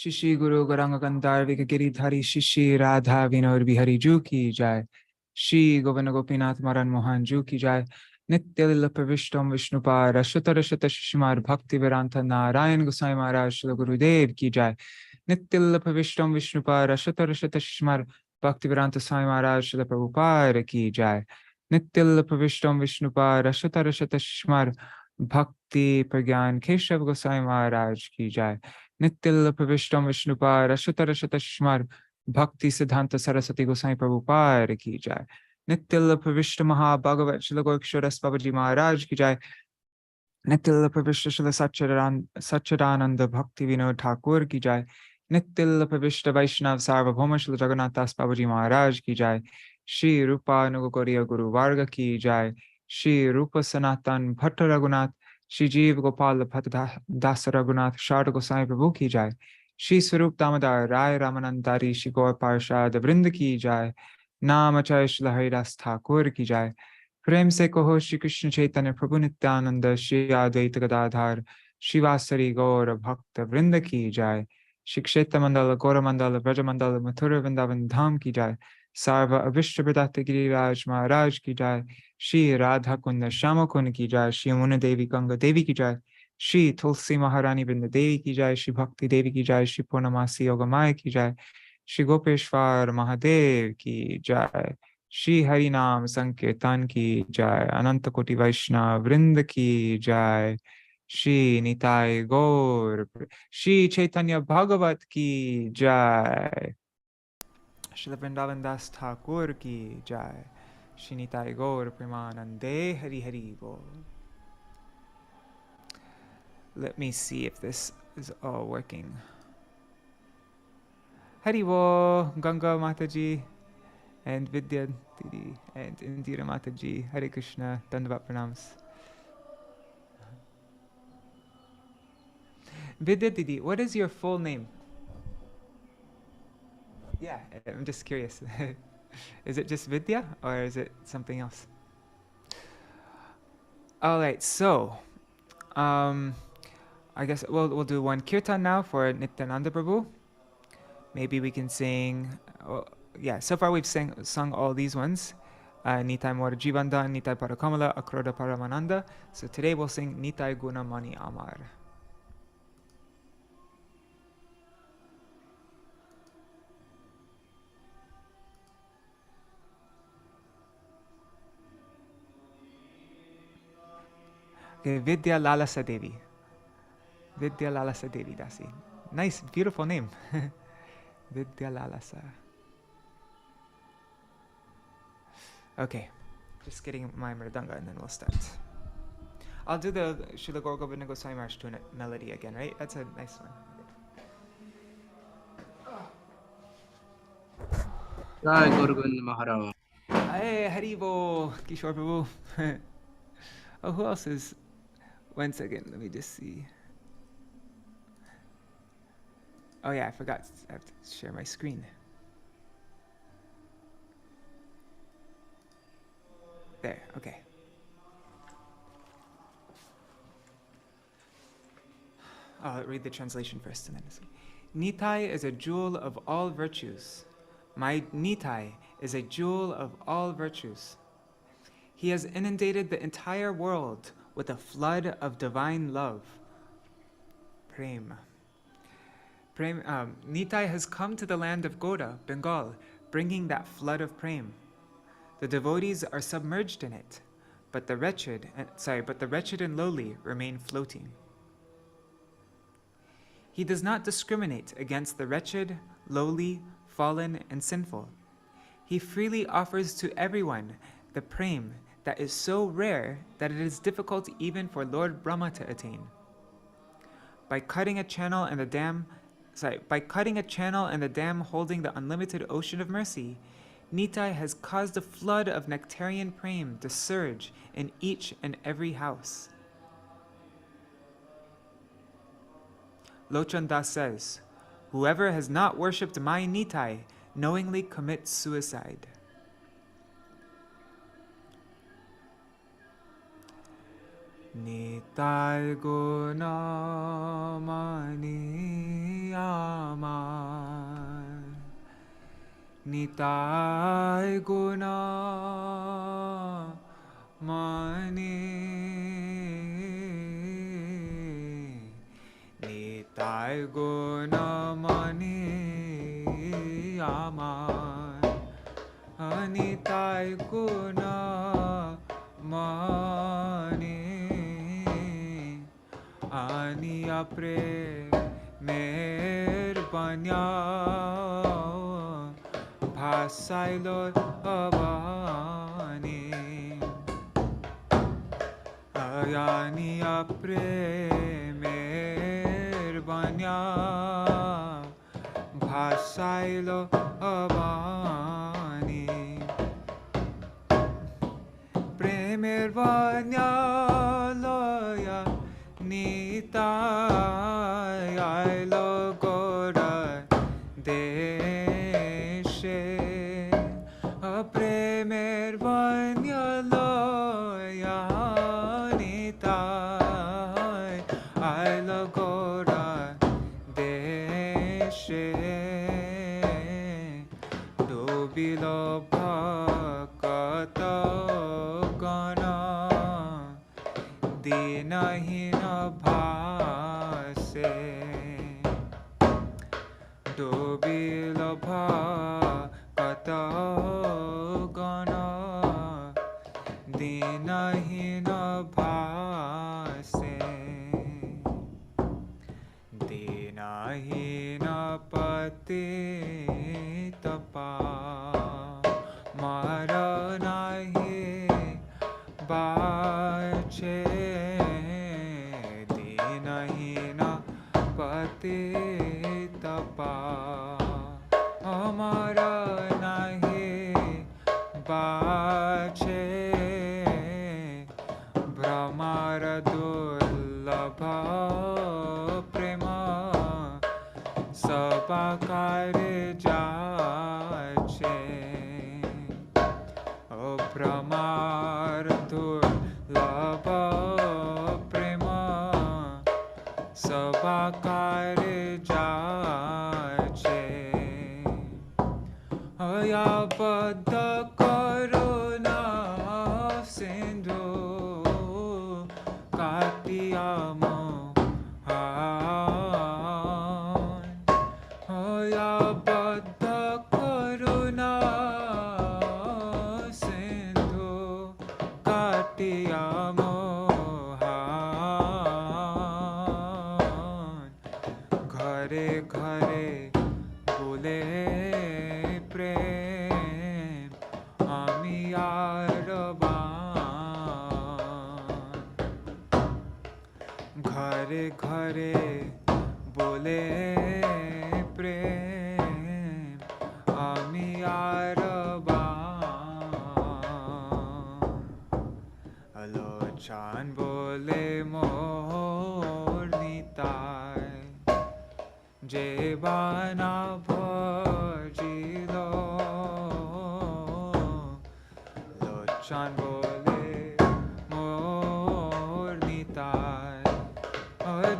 Shishi Guru Gauranga Gandharvika Giridhari Shishi Radha Vinod Bihari Ju ki jai. Shri Govinda Gopinath Maran Mohan Ju ki jai. Nitya Lila Pravishtam Vishnupar Ashata Rashata Shishmar Bhakti Vedanta Narayan Gosai Maharaj Shri Gurudev ki jai. Nitya Lila Pravishtam Vishnupar Ashata Rashata Shishmar Bhakti Vedanta Sai Maharaj Shri Prabhupada ki jai. Nitya Lila Pravishtam Vishnupar Ashata Rashata Shishmar Bhakti Pragyan Keshav Gosai Maharaj ki jai. Nitya Pravishtam Vishnupar Ashata Rashata Shishmar Bhakti Siddhanta Saraswati Gosai Prabhupada ki jai. Nitya Pravishta Maha-Bhagavat Śrīla Gorksharas Babaji Maharaj ki jai. Nitya Pravishta Śrīla Satchidananda Bhakti Vinod Ṭhākura ki jai. Nitya Pravishta Vaishnav Sarvabhauma Śrīla Jagannath Das Babaji Maharaj ki jai. Shri Rupa Nugakoriya Guru Varga ki jai. Shri Rupa Sanatan Bhatta Raghunath Shri Jeev Gopal Bhatta Dāsa Raghunath Sharda Gosai Prabhu ki jai. Shri Swarup Damodar Rai Ramanandari Shri Gaur Parshad Vrinda ki jai. Namachay Shri Haridas Ṭhākura ki jai. Prem se kaho Shri Krishna Chaitanya Prabhu Nityananda Shri Advaita Gadadhar Shri Vasari Gaur Bhakta Vrinda ki jai. Shri Kshetra Mandala Gaura Mandala Vraja Mandala Mathura Vrindavan Dham ki jai. Sarva Avishta Pradata Giriraj Maharaj ki jai. Shri Radha Kunda Shama Kunda ki jai. Shri Yamuna Devi Ganga Devi ki jai. Shri Tulsi Maharani Vrinda Devi ki jai. Shri Bhakti Devi ki jai. Shri Purnamasi Yogamaya ki jai. Shri Gopeshwar Mahadev ki jai. Shri Harinam Sankirtan ki jai. Anantakoti Vaishnava Vrinda ki jai. Shri Nitai Gaur. Śrī Caitanya-bhāgavata ki jai. Śrīla Vṛndāvana Das Ṭhākura ki jai. Shri Nitai Gaur Premanande Hari Hari Bol. Let me see if this is all working. Hari Bol, Ganga Mataji, and Vidya Didi, and Indira Mataji. Hare Krishna, Dandavat Pranams. Vidya Didi, what is your full name? Yeah, I'm just curious. Is it just Vidya or is it something else? All right, so I guess we'll do one kirtan now for Nityananda Prabhu. Maybe we can sing. Yeah, so far we've sung all these ones. Nitai Mora Jivanda, Nitai Parakamala, Akroda Paramananda. So today we'll sing Nitai Guna Mani Amar. Okay, Vidya Lalasa Devi. Vidya Lalasa Devi Dasi. Nice, beautiful name. Vidya Lalasa. Okay, just getting my mridanga and then we'll start. I'll do the Srila Gaur Govinda Goswami Maharaj tune melody again, right? That's a nice one. Jai Guru Govinda Maharaj. Hey, Haribo, Kishore Prabhu. Oh, who else is? 1 second, let me just see. Oh yeah, I forgot. I have to share my screen. There, okay. I'll read the translation first and then see. Nitai is a jewel of all virtues. My Nitai is a jewel of all virtues. He has inundated the entire world with a flood of divine love. Prem. Nitai has come to the land of Goda, Bengal, bringing that flood of prem. The devotees are submerged in it, but the wretched and lowly remain floating. He does not discriminate against the wretched, lowly, fallen, and sinful. He freely offers to everyone the prem that is so rare that it is difficult even for Lord Brahma to attain. By cutting a channel in the dam holding the unlimited ocean of mercy, Nitai has caused a flood of nectarian prem to surge in each and every house. Lochan Das says, "Whoever has not worshipped my Nitai knowingly commits suicide." Nitai guna mani amar Nitai guna mani Nitai guna mani amar Nitai guna mani Aniya premer banya Bhasailo avani Ayaniya premer banya Bhasailo avani Premer banya loya Nitai ailo gora deshe Premer banya loya Nitai ailo gora deshe Dobilo bhakata gana Dinahina bhase Dobila bhakata gana Dinahina bhase Dinahina patitapa Maranahi bache Dinahina patitapa Amara nahi bache Brahmara dullabha prema Sabakare jache Brahmara dullabha prema Sabakare jache Ayabadha karuna sindhu Katiyamo Ayabadha karuna sindhu Katiyamo Ghare ghare bole prem ami araban Ghare ghare bole prem ami araban Alochan bole mor nitai Jebana bhajilo Lochan bole mor nitai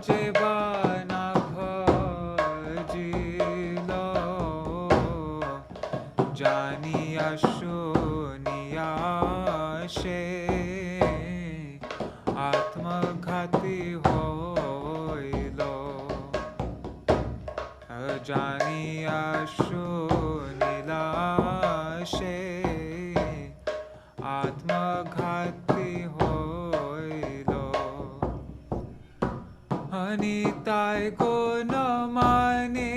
Jebana bhajilo Janiya shuniya she Atma ghati hoilo Janiya shunila she Atma ghati hoilo Nitai guna mani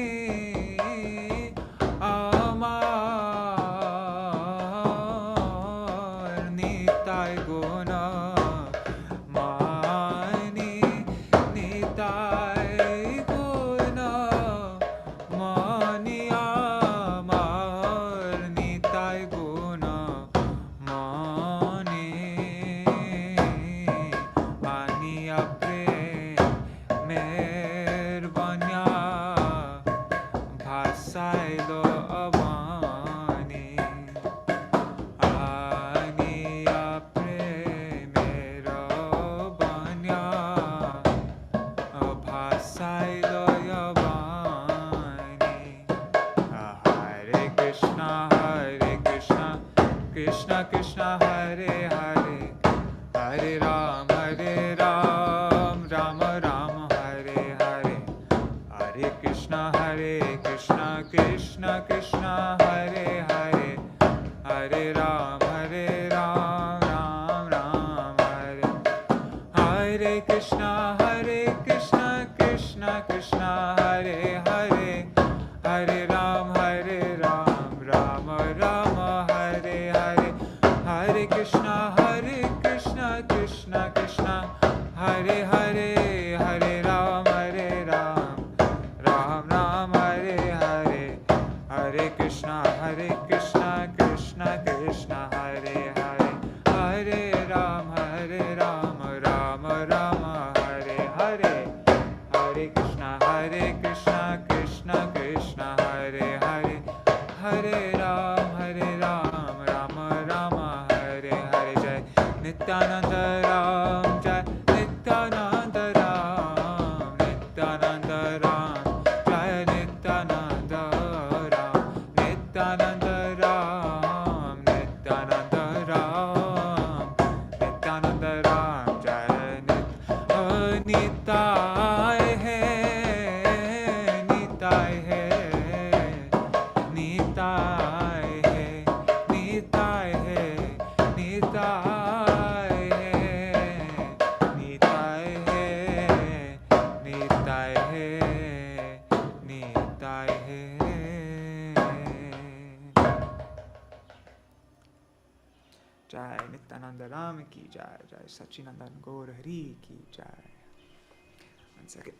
amar Nitai guna mani Nitai guna mani amar Nitai guna mani Aniya premer banya Bhasailo avani Aniya premer banya Bhasailo avani Hare Krishna Krishna, Hare Krishna, Krishna Krishna, Hare Hare, Hare Ram, Ram Ram, Hare Hare Krishna, Krishna Krishna, Hare Hare, Hare Ram, Ram Ram, Hare Hare, Hare Krishna, Krishna Krishna, Hare Hare, Hare Ram, Ram Ram, Hare Hare, Hare Krishna, Krishna Krishna, Hare Hare, Hare Ram, Ram Ram, Hare Hare, Hare Krishna, Krishna Krishna, Hare Hare, Hare Ram, Ram Ram, Hare Hare. Jai Nityananda Ram, Jai Nityananda Ram, Nityananda Ram, Jai Nityananda Ram, Nityananda Ram, Nityananda Ram, Nityananda Ram, Jai Nitai hai, Nitai hai, Nitai hai, Nitai hai, Nitai hai, Nitai hai, Nitai hai, Nitai hai. Jai Nityananda Ram ki jai, Jai Sachinandan Gaur Hari ki jai. One second.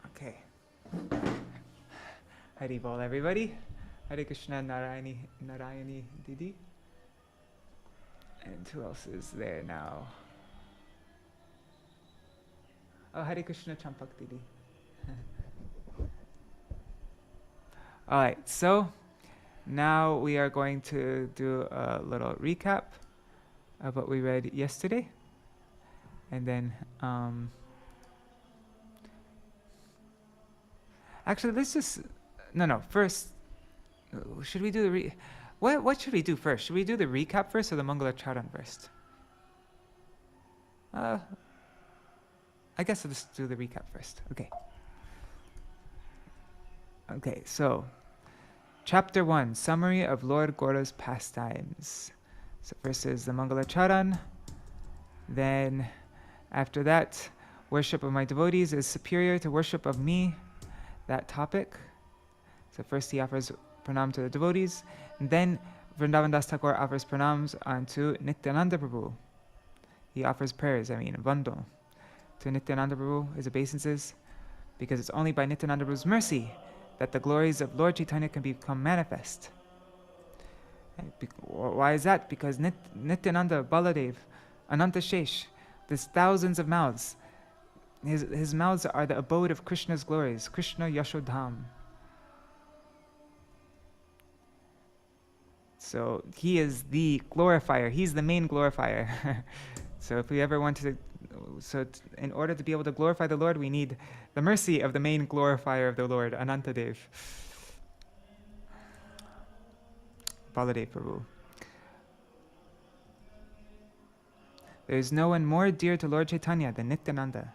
Okay. Hari Bol, everybody. Hare Krishna, Narayani Didi. And who else is there now? Oh, Hare Krishna, Champak Didi. All right, so now we are going to do a little recap of what we read yesterday. And then, actually, let's just, first, should we do the, what should we do first? Should we do the recap first or the Mangala Charan first? I guess let's do the recap first. Okay. Okay, so Chapter 1, Summary of Lord Gaura's Pastimes. So first is the Mangala Charan. Then after that, worship of my devotees is superior to worship of me. That topic. So first he offers pranam to the devotees. And then Vrindavan Das Thakur offers pranams onto Nityananda Prabhu. He offers prayers, Vando, to Nityananda Prabhu, his obeisances, because it's only by Nityananda Prabhu's mercy that the glories of Lord Chaitanya can become manifest. Why is that? Because Nityananda, Baladev, Ananta Shesh, there's thousands of mouths. His mouths are the abode of Krishna's glories, Krishna Yashodham. So he is the glorifier. He's the main glorifier. So if we ever want to, in order to be able to glorify the Lord, we need the mercy of the main glorifier of the Lord, Anantadeva, Baladev Prabhu. There is no one more dear to Lord Chaitanya than Nityananda.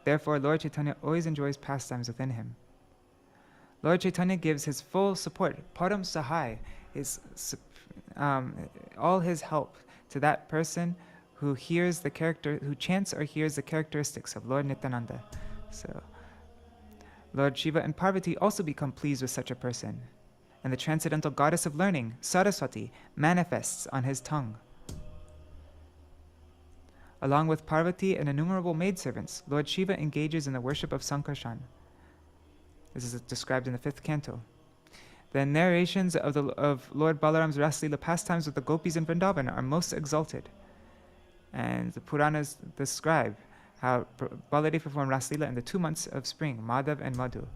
Therefore, Lord Chaitanya always enjoys pastimes within him. Lord Chaitanya gives his full support, param sahai, all his help to that person who chants or hears the characteristics of Lord Nityananda. So, Lord Shiva and Parvati also become pleased with such a person, and the transcendental goddess of learning, Saraswati, manifests on his tongue. Along with Parvati and innumerable maidservants, Lord Shiva engages in the worship of Sankarshan. This is described in the 5th canto. The narrations of Lord Balaram's Raslila pastimes with the gopis in Vrindavan are most exalted. And the Puranas describe how Baladev performed Raslila in the 2 months of spring, Madhav and Madhu.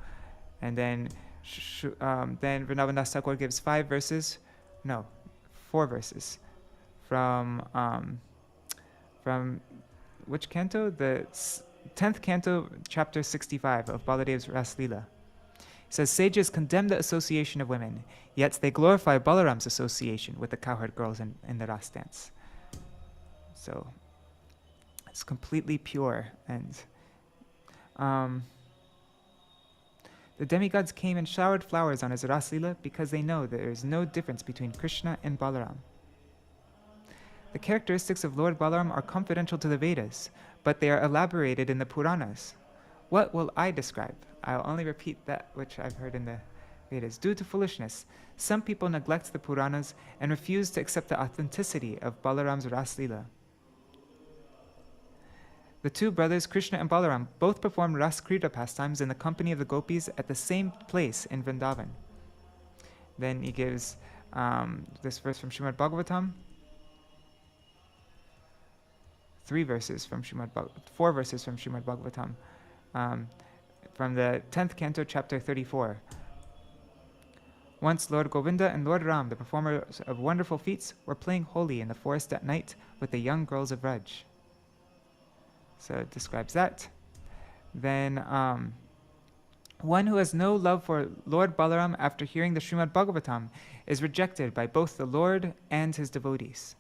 And then Vrindavan Das Thakur gives 4 verses from which canto? The 10th canto, chapter 65 of Baladev's Raslila. It says, sages condemn the association of women, yet they glorify Balaram's association with the cowherd girls in the Ras dance. So It's completely pure. And the demigods came and showered flowers on his Raslila because they know there is no difference between Krishna and Balaram. The characteristics of Lord Balaram are confidential to the Vedas, but they are elaborated in the Puranas. What will I describe? I'll only repeat that which I've heard in the Vedas. Due to foolishness, some people neglect the Puranas and refuse to accept the authenticity of Balaram's Raslila. The two brothers, Krishna and Balaram, both performed Ras Krida pastimes in the company of the gopis at the same place in Vrindavan. Then he gives this verse from Śrīmad Bhāgavatam. 4 verses from Śrīmad Bhāgavatam. From the 10th canto, chapter 34. Once Lord Govinda and Lord Ram, the performers of wonderful feats, were playing holy in the forest at night with the young girls of Vraj. So it describes that. Then one who has no love for Lord Balaram after hearing the Śrīmad Bhāgavatam is rejected by both the Lord and his devotees.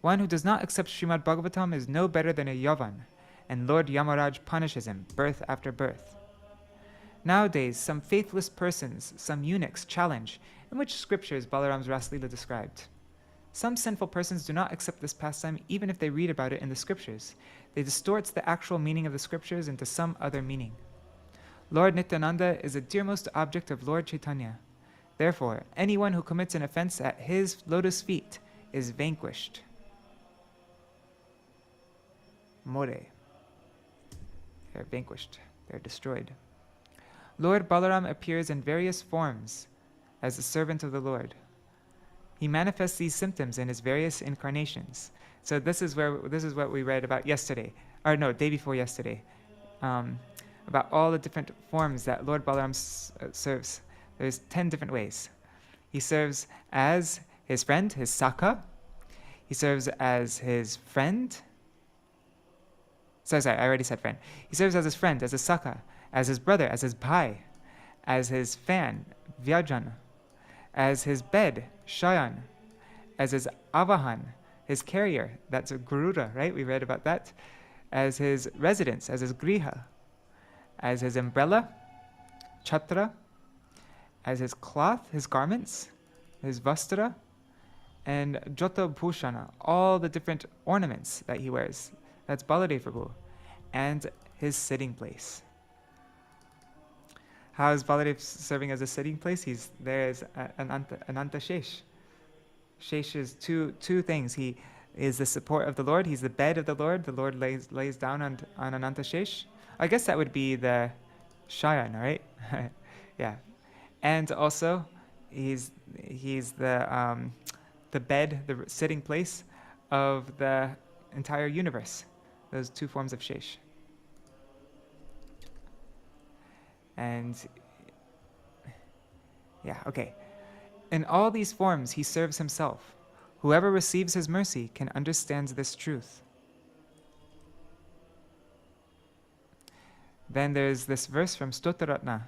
One who does not accept Śrīmad Bhāgavatam is no better than a Yavan, and Lord Yamaraj punishes him birth after birth. Nowadays, some faithless persons, some eunuchs, challenge in which scriptures Balaram's Raslila described. Some sinful persons do not accept this pastime even if they read about it in the scriptures. They distort the actual meaning of the scriptures into some other meaning. Lord Nityananda is the dearmost object of Lord Chaitanya. Therefore, anyone who commits an offense at his lotus feet is vanquished. More. They're vanquished. They're destroyed. Lord Balaram appears in various forms as the servant of the Lord. He manifests these symptoms in his various incarnations. So this is what we read about yesterday, or no, day before yesterday, about all the different forms that Lord Balaram serves. There's 10 different ways. He serves as his friend, his Saka. He serves as his friend. Sorry, I already said friend. He serves as his friend, as his Saka, as his brother, as his bhai, as his fan, Vyajan, as his bed, Shayan, as his avahan, his carrier, that's a Garuda, right? We read about that. As his residence, as his griha, as his umbrella, chhatra, as his cloth, his garments, his vastra, and jota bhushana, all the different ornaments that he wears. That's Baladev Prabhu, and his sitting place. How is Baladev serving as a sitting place? He's there as Ananta Shesh. Shesh is two things. He is the support of the Lord. He's the bed of the Lord. The Lord lays down on Ananta Shesh. I guess that would be the Shayan, right? Yeah. And also, he's the bed, the sitting place of the entire universe. Those 2 forms of Shesh. And yeah, okay. In all these forms, he serves himself. Whoever receives his mercy can understand this truth. Then there's this verse from Stotaratna.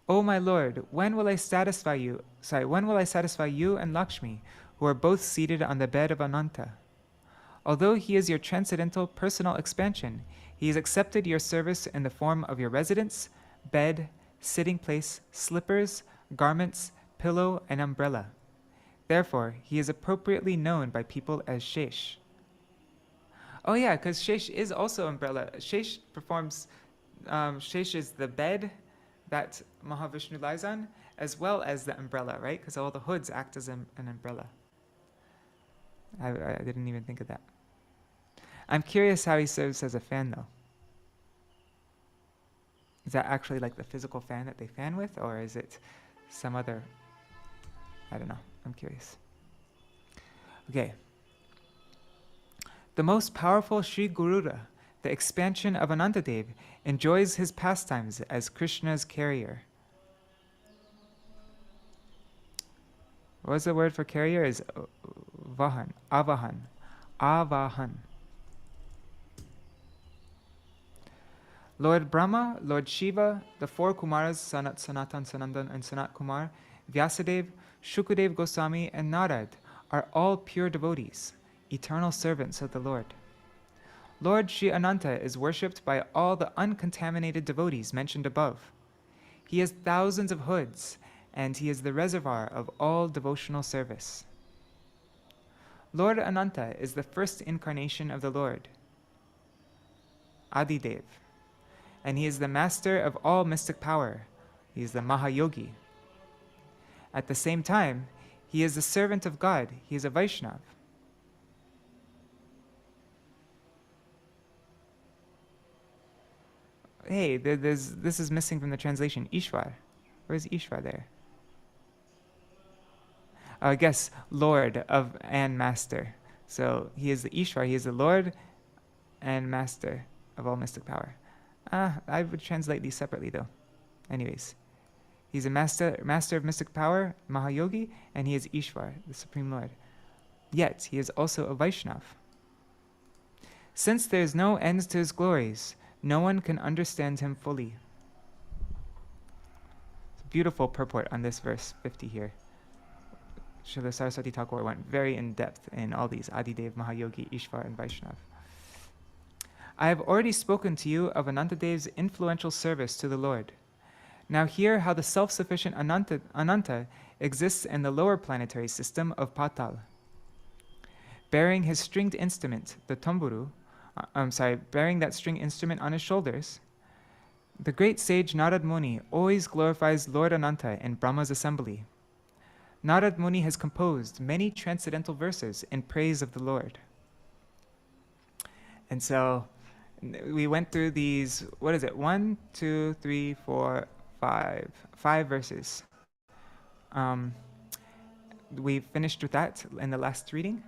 O my Lord, when will I satisfy you and Lakshmi, who are both seated on the bed of Ananta? Although he is your transcendental personal expansion, he has accepted your service in the form of your residence, bed, sitting place, slippers, garments, pillow, and umbrella. Therefore, he is appropriately known by people as Shesh. Oh yeah, because Shesh is also umbrella. Shesh is the bed that Mahavishnu lies on, as well as the umbrella, right? Because all the hoods act as an umbrella. I didn't even think of that. I'm curious how he serves as a fan, though. Is that actually like the physical fan that they fan with, or is it some other? I don't know. I'm curious. Okay. The most powerful Sri Garuda, the expansion of Anantadeva, enjoys his pastimes as Krishna's carrier. What was the word for carrier? Is vahan, avahan. Lord Brahma, Lord Shiva, the 4 Kumaras, Sanat, Sanatan, Sanandan, and Sanat Kumar, Vyasadeva, Shukadev Goswami, and Nārada are all pure devotees, eternal servants of the Lord. Lord Śrī Ananta is worshipped by all the uncontaminated devotees mentioned above. He has thousands of hoods, and he is the reservoir of all devotional service. Lord Ananta is the first incarnation of the Lord, Adidev, and he is the master of all mystic power. He is the Mahayogi. At the same time, he is the servant of God. He is a Vaishnav. Hey, this is missing from the translation. Ishwar. Where's Ishwar there? I guess Lord of and Master. So he is the Ishwar. He is the Lord and Master of all mystic power. I would translate these separately though. Anyways, he's a master of mystic power, Mahayogi, and he is Ishwar, the Supreme Lord. Yet he is also a Vaishnav. Since there is no end to his glories, no one can understand him fully. It's a beautiful purport on this verse 50 here. Śrīla Saraswati Ṭhākura went very in depth in all these Adidev, Mahayogi, Ishwar, and Vaishnav. I have already spoken to you of Anantadev's influential service to the Lord. Now hear how the self-sufficient Ananta exists in the lower planetary system of Patal. Bearing his stringed instrument, the tamburu, bearing that string instrument on his shoulders, the great sage Nārada Muni always glorifies Lord Ananta in Brahma's assembly. Nārada Muni has composed many transcendental verses in praise of the Lord. And so we went through these, 5 verses. We finished with that in the last reading,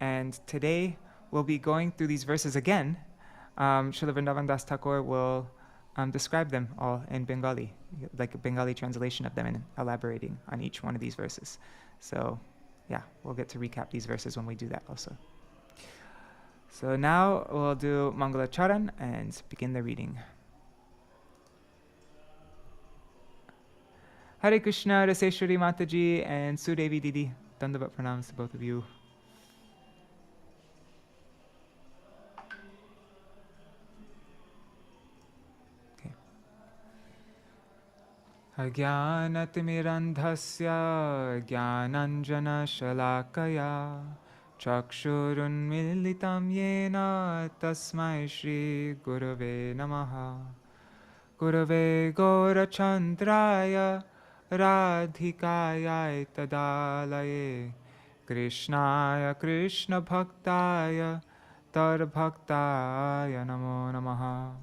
and today we'll be going through these verses again. Śrīla Vṛndāvana Das Ṭhākura will describe them all in Bengali, like a Bengali translation of them and elaborating on each one of these verses. So yeah, we'll get to recap these verses when we do that also. So now we'll do Mangala Charan and begin the reading. Hare Krishna, Raseshwari Mataji and Sudevi Didi. Dandavat pranams to both of you. Okay. Ajnanatirandhasya jnananjana shalakaya chakshurunmilitam yena tasmai Shri Gurave namaha. Gurave Gaurachandraya Radhikaya Tadalaye Krishnaya Krishna Bhaktaya Tar Bhaktaya Namo Namaha.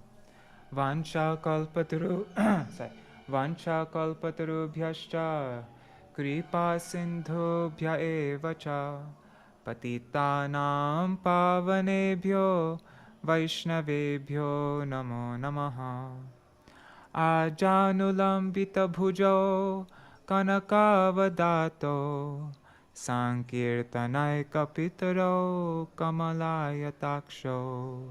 Vancha kalpatarubhyascha kripa sindhubhya evacha patitanam pavanebhyo vaishnavebhyo namo namaha. Ajanulambita bhujo kanakavadato sankirtanai kapitaro kamalayataksho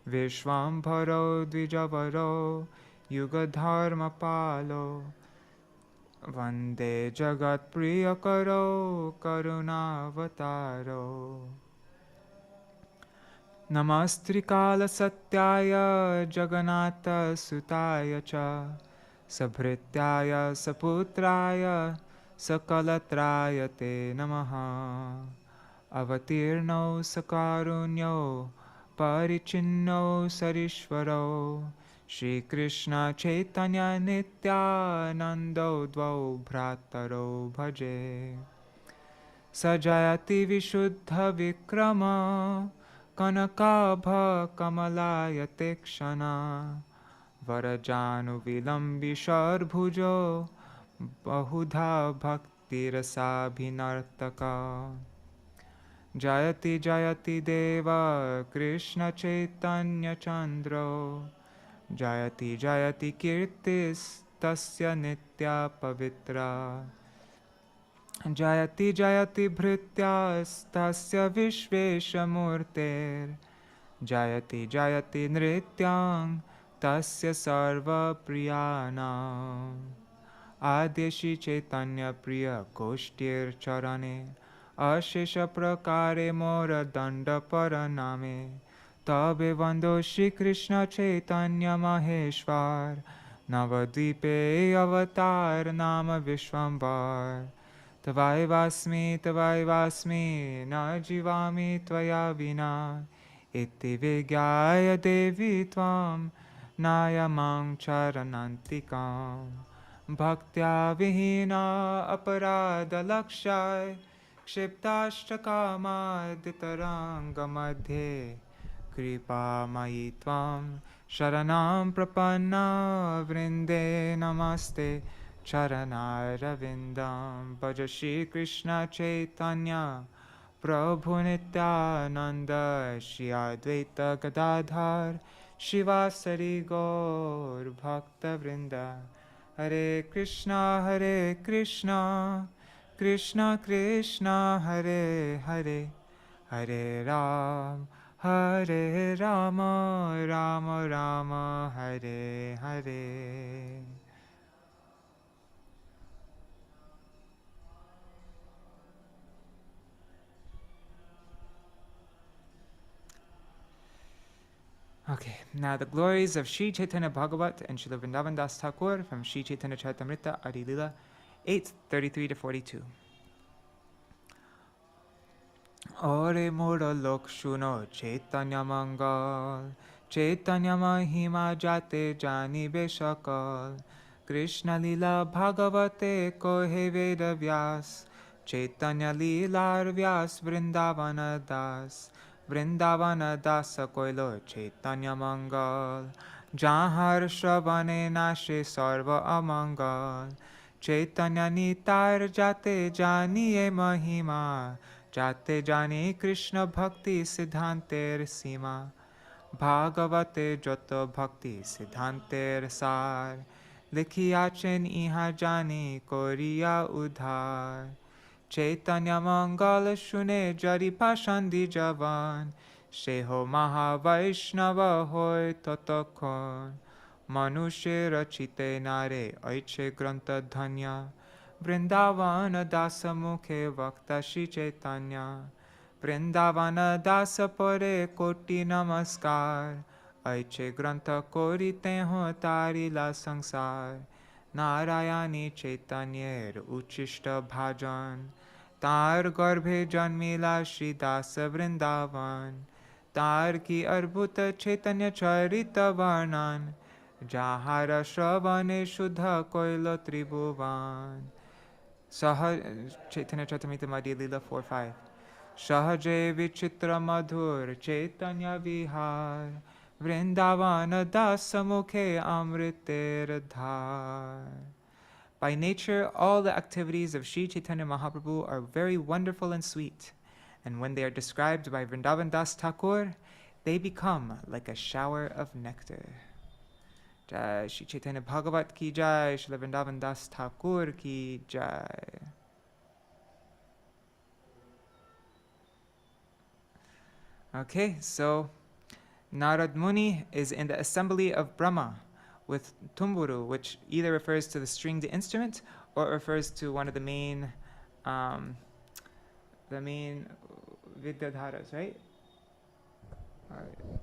vishwambharo dvijavaro yugadharma palo vande jagat priyakaro karunavataro. Namastrikala satyaya jagannatha sutaya cha sabhrityaya saputraya sakalatraya te namaha. Avatirno sakarunyo parichinno sarishvaro Shri Krishna Caitanya Nityanando dvau bhrataro bhaje. Sajayati vishuddha vikrama Kanakabha kamalaya tekshana Varajanu vilambi sharbhujo Bahudha bhakti rasabhinartaka. Jayati Jayati Deva Krishna Chaitanya Chandro Jayati Jayati Kirtis Tasya Nitya Pavitra. Jayati Jayati Bhrityas Tasya Vishvesha Murter Jayati Jayati Nrityang Tasya Sarva Priyana. Adeshi Chaitanya Priya Goshtir Charane Ashesha Prakare Mora Danda Paraname Tabe vando Shri Krishna Chaitanya Maheshwar, Navadvipe avatar nama Vishwambar. Tavai vasmi, na jivami tvaya vina, iti vigyaya devi tvam, nayamang charanantikam. Bhaktya vihina aparada lakshai, kshiptashtaka ditaranga madhe, kripa mayi tvam, sharanam prapanna vrinde namaste. Charanara Vindam Bhaja Shri Krishna Chaitanya Prabhu Nityananda Shri Advaita Gadadhar Shivasari Gaur Bhakta Vrinda Hare Krishna Krishna Krishna Hare Hare Hare Ram Hare Rama Rama Rama Hare Hare. Okay, now the glories of Śrī Caitanya-bhāgavata and Śrīla Vṛndāvana Das Ṭhākura from Śrī Caitanya-charitamrita Adi Lila 8:33-42. Ore mura lok shuno Chaitanya Mangal, Chaitanya Mahima jate jani beshakal, Krishna Lila Bhagavate kohe Veda Vyas, Chaitanya Lilar Vyas Vṛndāvana Das, Vṛndāvana dāsa koilo Chaitanya Mangal, Jahar Shravane nashe sarva amangal, Chaitanya nitar jate janiye mahima, jate jani Krishna bhakti siddhanter sima, Bhagavate joto bhakti siddhanter sar, likhiyachen iha jani koriya udhar. Chaitanya Mangala Shune Jari Pashandi Javan, Sheho Maha Vaishnava Hoy Totokon, Manushe Rachite Nare Aiche Granta Dhanya, Vṛndāvana Dasa Mukhe Vakta Shri Chaitanya, Vṛndāvana Dasa Pore Koti Namaskar, Aiche Granta Kori Teho Tari La Sangsar, Narayani Chaitanyer Uchishta Bhajan, तार गर्भे जन्मिला श्री दास वृंदावन, तार की अद्भुत चैतन्य चरित वर्णन, जाहार श्रवणे शुद्ध coil Tribhuvan. Chaitanya Charitamrita Madhya Lila 4:5. Sahaje vichitra madhur Chaitanya vihar, Vrindavana dasa mukhe amriter dhar. By nature, all the activities of Śrī Caitanya Mahaprabhu are very wonderful and sweet, and when they are described by Vrindavan Das Thakur, they become like a shower of nectar. Jai Śrī Caitanya-bhāgavata ki jai, Śrīla Vṛndāvana Das Thakur ki jai. Okay, so Nārada Muni is in the assembly of Brahma with tumburu, which either refers to the stringed instrument or refers to one of the main Vidyadharas, right?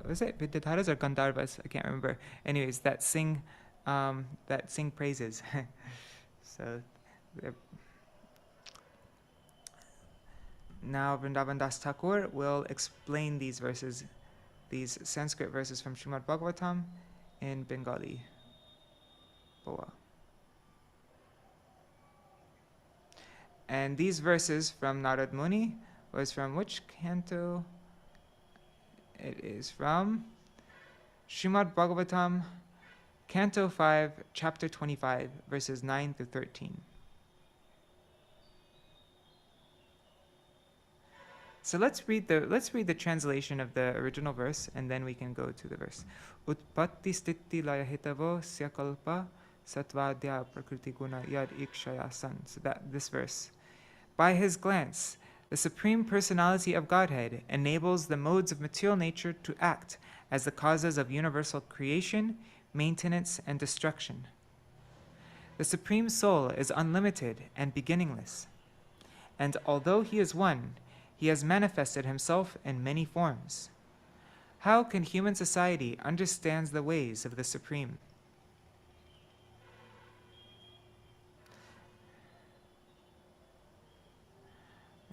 Was it Vidyadharas or Gandharvas? I can't remember. Anyways, that sing praises. So now Vrindavan Das Thakur will explain these verses, these Sanskrit verses from Srimad Bhagavatam in Bengali. Boa. And these verses from Nārada Muni was from which canto? It is from Srimad Bhagavatam, Canto 5, Chapter 25, verses 9 through 13. So let's read the translation of the original verse, and then we can go to the verse. Utpatti stiti laya hitavo syakalpa satvadya prakriti guna yad ikshaya san. So this verse. By his glance, the Supreme Personality of Godhead enables the modes of material nature to act as the causes of universal creation, maintenance, and destruction. The Supreme Soul is unlimited and beginningless, and although he is one, he has manifested himself in many forms. How can human society understand the ways of the Supreme?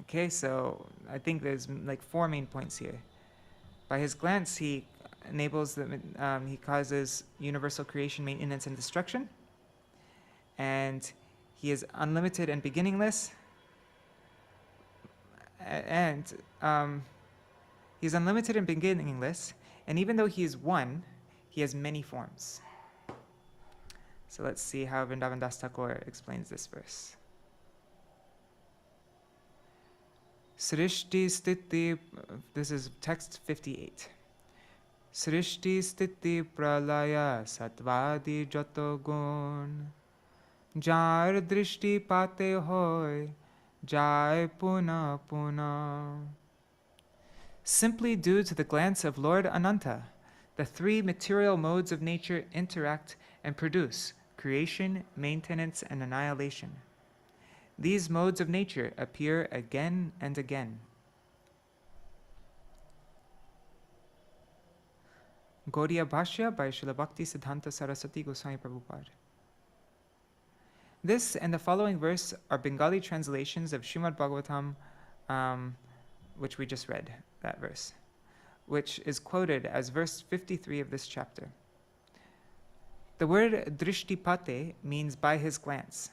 Okay, so I think there's like 4 main points here. By his glance, he enables he causes universal creation, maintenance, and destruction. And he is unlimited and beginningless. And he's unlimited and beginningless. And even though he is one, he has many forms. So let's see how Vrindavan Das Thakur explains this verse. Srishti Stiti, this is text 58. Srishti Stiti Pralaya Satvadi Jato Gun Jar Drishti Pate Hoy Jai Puna Puna. Simply due to the glance of Lord Ananta, the 3 material modes of nature interact and produce creation, maintenance, and annihilation. These modes of nature appear again and again. Gaudiya Bhashya by Śrīla Bhakti Siddhanta Saraswati Goswami Prabhupada. This and the following verse are Bengali translations of Śrīmad Bhagavatam, which we just read, that verse, which is quoted as verse 53 of this chapter. The word drishtipate means by his glance.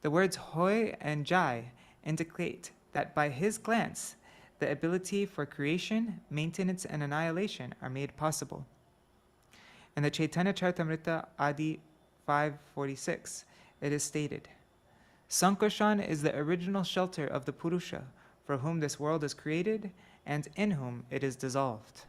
The words hoy and jai indicate that by his glance, the ability for creation, maintenance, and annihilation are made possible. In the Chaitanya Charitamrita Adi 546, it is stated, Sankarshan is the original shelter of the Purusha, for whom this world is created, and in whom it is dissolved.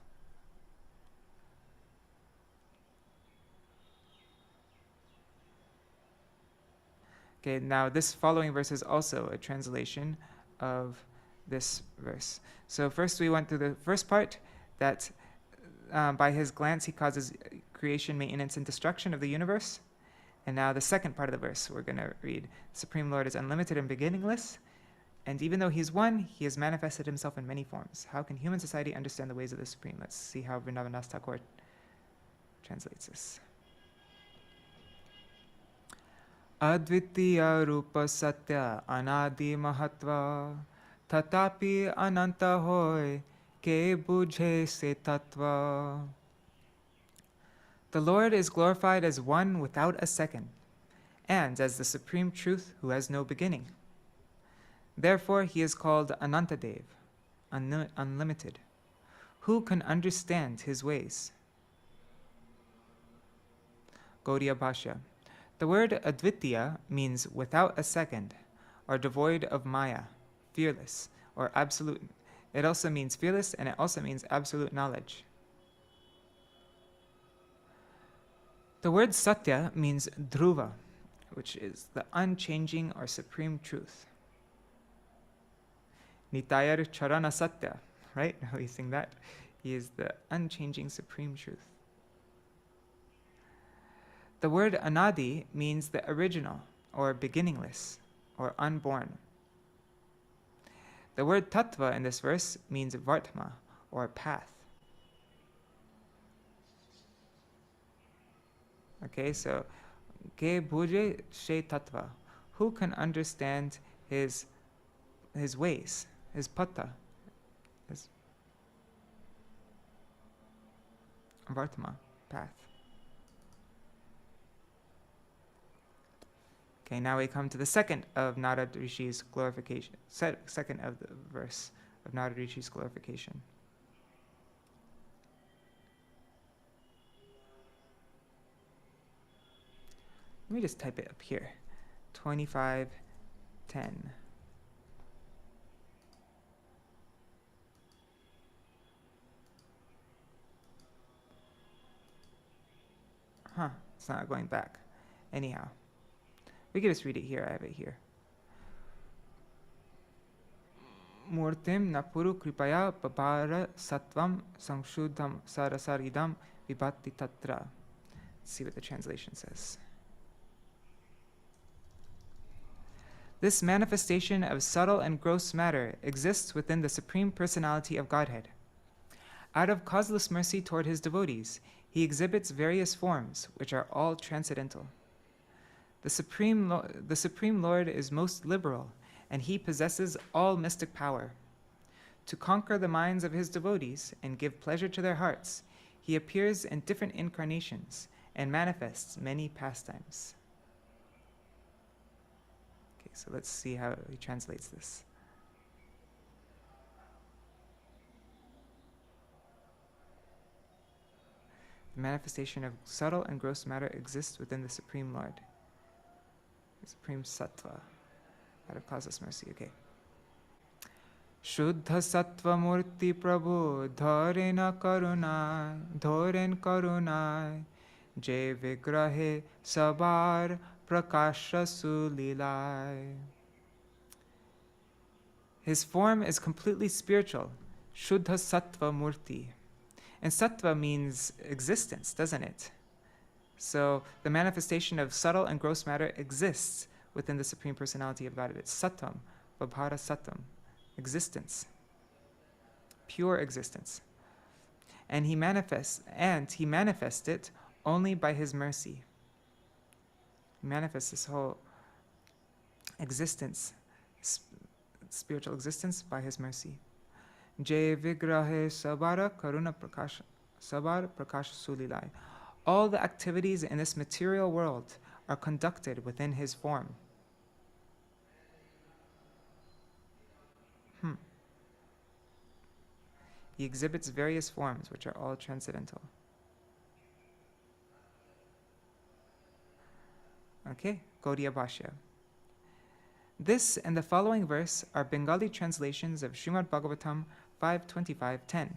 Okay, now this following verse is also a translation of this verse. So first we went through the first part, that by his glance he causes creation, maintenance, and destruction of the universe. And now the second part of the verse we're going to read. The Supreme Lord is unlimited and beginningless, and even though he is one, he has manifested himself in many forms. How can human society understand the ways of the Supreme? Let's see how Vrindavan Das Thakur translates this. Advitiya rupa satya anadi mahatva tatapi ananta hoy ke bujhe se tattva. The Lord is glorified as one without a second, and as the supreme truth who has no beginning. Therefore he is called Anantadeva, unlimited. Who can understand his ways? Gaudiya Bhashya. The word advitiya means without a second, or devoid of maya, fearless, or absolute. It also means fearless, and it also means absolute knowledge. The word satya means dhruva, which is the unchanging or supreme truth. Nitayar charana satya, right? We sing that. He is the unchanging supreme truth. The word anadi means the original, or beginningless, or unborn. The word tattva in this verse means vartma, or path. Okay, so ke bhuje she tattva. Who can understand his ways, his patta, his vartma, path. Okay, now we come to the second of Nārada Rishi's glorification, second of the verse of Nārada Rishi's glorification. Let me just type it up here, 25:10. It's not going back. Anyhow. We can just read it here. I have it here. Murtim napuru kripaya babara satvam samshuddham sarasaridam vibhati tatra. Let's see what the translation says. This manifestation of subtle and gross matter exists within the Supreme Personality of Godhead. Out of causeless mercy toward his devotees, he exhibits various forms, which are all transcendental. The Supreme Lord is most liberal, and he possesses all mystic power. To conquer the minds of his devotees and give pleasure to their hearts, he appears in different incarnations and manifests many pastimes. Okay, so let's see how he translates this. The manifestation of subtle and gross matter exists within the Supreme Lord, the Supreme Sattva, out of causeless mercy. Okay. Shuddha Sattva Murti Prabhu Dharena Karunai Je Vigrahe Sabar Prakasha Sulilai. His form is completely spiritual, Shuddha Sattva Murti. And Sattva means existence, doesn't it? So the manifestation of subtle and gross matter exists within the Supreme Personality of Godhead. It's Sattam, Vabhara Sattam, existence, pure existence. And he manifests it only by his mercy. He manifests this whole existence, spiritual existence, by his mercy. Jai Vigrahe Sabara Karuna Prakasha Sabar Prakasha Sulilai. All the activities in this material world are conducted within his form. He exhibits various forms which are all transcendental. Okay, Gaudiya Bhashya. This and the following verse are Bengali translations of Śrīmad Bhagavatam 5.25.10,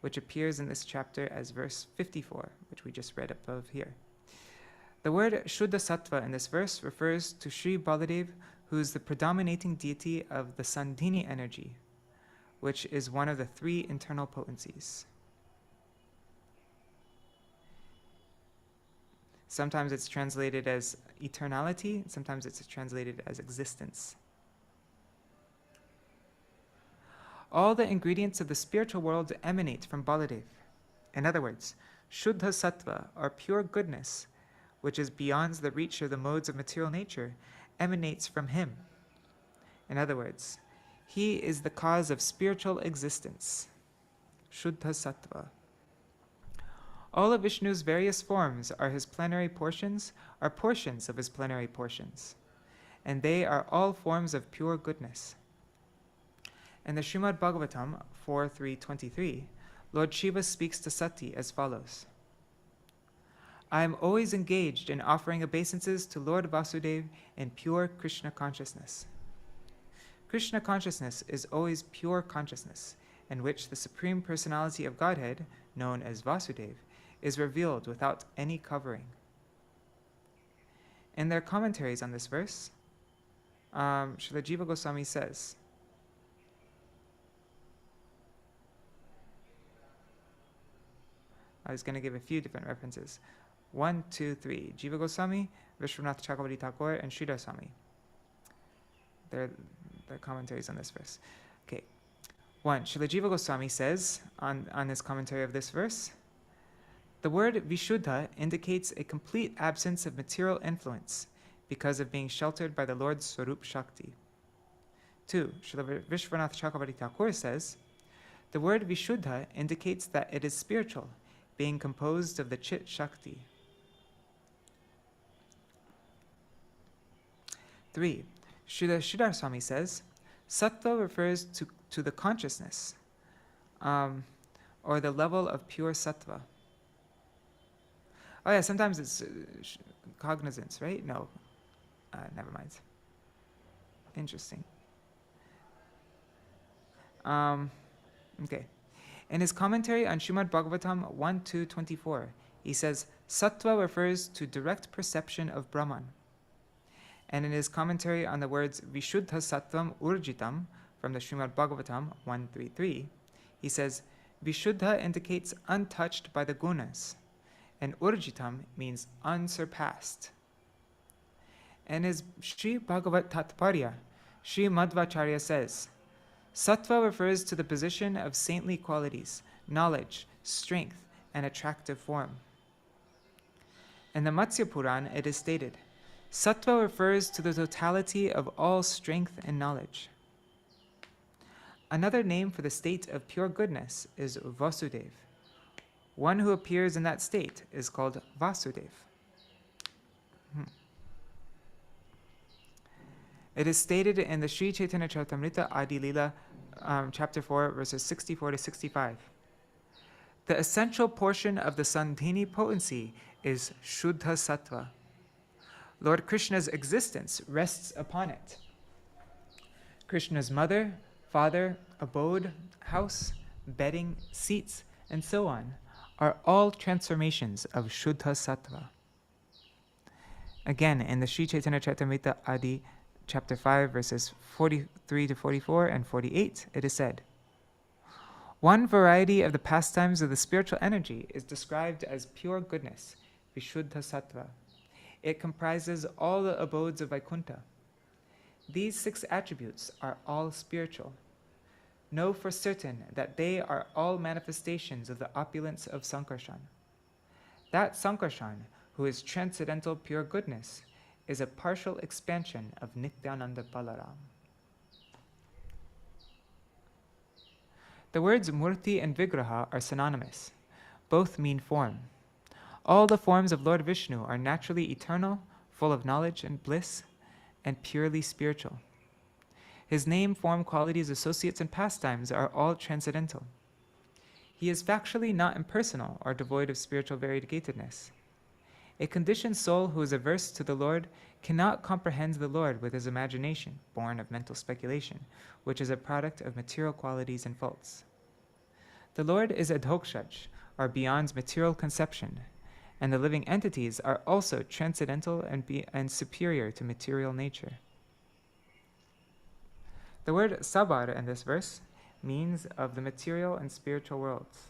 which appears in this chapter as verse 54, which we just read above here. The word Shuddha Sattva in this verse refers to Śrī Baladev, who is the predominating deity of the Sandhini energy, which is one of the three internal potencies. Sometimes it's translated as eternality, sometimes it's translated as existence. All the ingredients of the spiritual world emanate from Baladev. In other words, Shuddha Sattva, or pure goodness, which is beyond the reach of the modes of material nature, emanates from him. In other words, he is the cause of spiritual existence. Shuddha Sattva. All of Vishnu's various forms are his plenary portions, are portions of his plenary portions, and they are all forms of pure goodness. In the Śrīmad Bhagavatam 4.3.23, Lord Shiva speaks to Sati as follows. I am always engaged in offering obeisances to Lord Vasudev in pure Krishna consciousness. Krishna consciousness is always pure consciousness, in which the Supreme Personality of Godhead, known as Vasudev, is revealed without any covering. In their commentaries on this verse, Śrīla Jiva Goswami says, I was going to give a few different references. 1, 2, 3. Jiva Goswami, Vishwanath Chakravarti Thakur, and Sridhar Swami. They're commentaries on this verse. Okay. 1. Śrīla Jiva Goswami says, on his commentary of this verse, the word Vishuddha indicates a complete absence of material influence because of being sheltered by the Lord's Swarup Shakti. 2. Srila Vishwanath Chakravarti Thakur says, the word Vishuddha indicates that it is spiritual, being composed of the Chit Shakti. 3. Srila Sridhar Swami says, Sattva refers to the consciousness, or the level of pure Sattva. Oh yeah, sometimes it's cognizance, right? No, never mind. Interesting. Okay. In his commentary on Śrīmad Bhagavatam 1.2.24, he says, Sattva refers to direct perception of Brahman. And in his commentary on the words Vishuddha Sattvam Urjitam from the Śrīmad Bhagavatam 1.3.3, he says, Vishuddha indicates untouched by the gunas, and Urjitam means unsurpassed. In his Śrī Bhagavat Tatparya, Śrī Madhvacharya says, Sattva refers to the position of saintly qualities, knowledge, strength, and attractive form. In the Matsya Puran, it is stated, Sattva refers to the totality of all strength and knowledge. Another name for the state of pure goodness is Vasudev. One who appears in that state is called Vasudev. It is stated in the Śrī Caitanya-bhāgavata Adi Lila, chapter 4, verses 64 to 65. The essential portion of the Sandhini potency is Shuddha Sattva. Lord Krishna's existence rests upon it. Krishna's mother, father, abode, house, bedding, seats, and so on are all transformations of Shuddha Sattva. Again, in the Śrī Caitanya-bhāgavata Adi, chapter 5, verses 43 to 44 and 48, it is said, one variety of the pastimes of the spiritual energy is described as pure goodness, Vishuddha Sattva. It comprises all the abodes of Vaikuntha. These 6 attributes are all spiritual. Know for certain that they are all manifestations of the opulence of Sankarshan. That Sankarshan, who is transcendental pure goodness, is a partial expansion of Nityananda Balaram. The words Murti and Vigraha are synonymous. Both mean form. All the forms of Lord Vishnu are naturally eternal, full of knowledge and bliss, and purely spiritual. His name, form, qualities, associates, and pastimes are all transcendental. He is factually not impersonal or devoid of spiritual variegatedness. A conditioned soul who is averse to the Lord cannot comprehend the Lord with his imagination, born of mental speculation, which is a product of material qualities and faults. The Lord is adhokshaj, or beyond material conception, and the living entities are also transcendental and superior to material nature. The word sabar in this verse means of the material and spiritual worlds.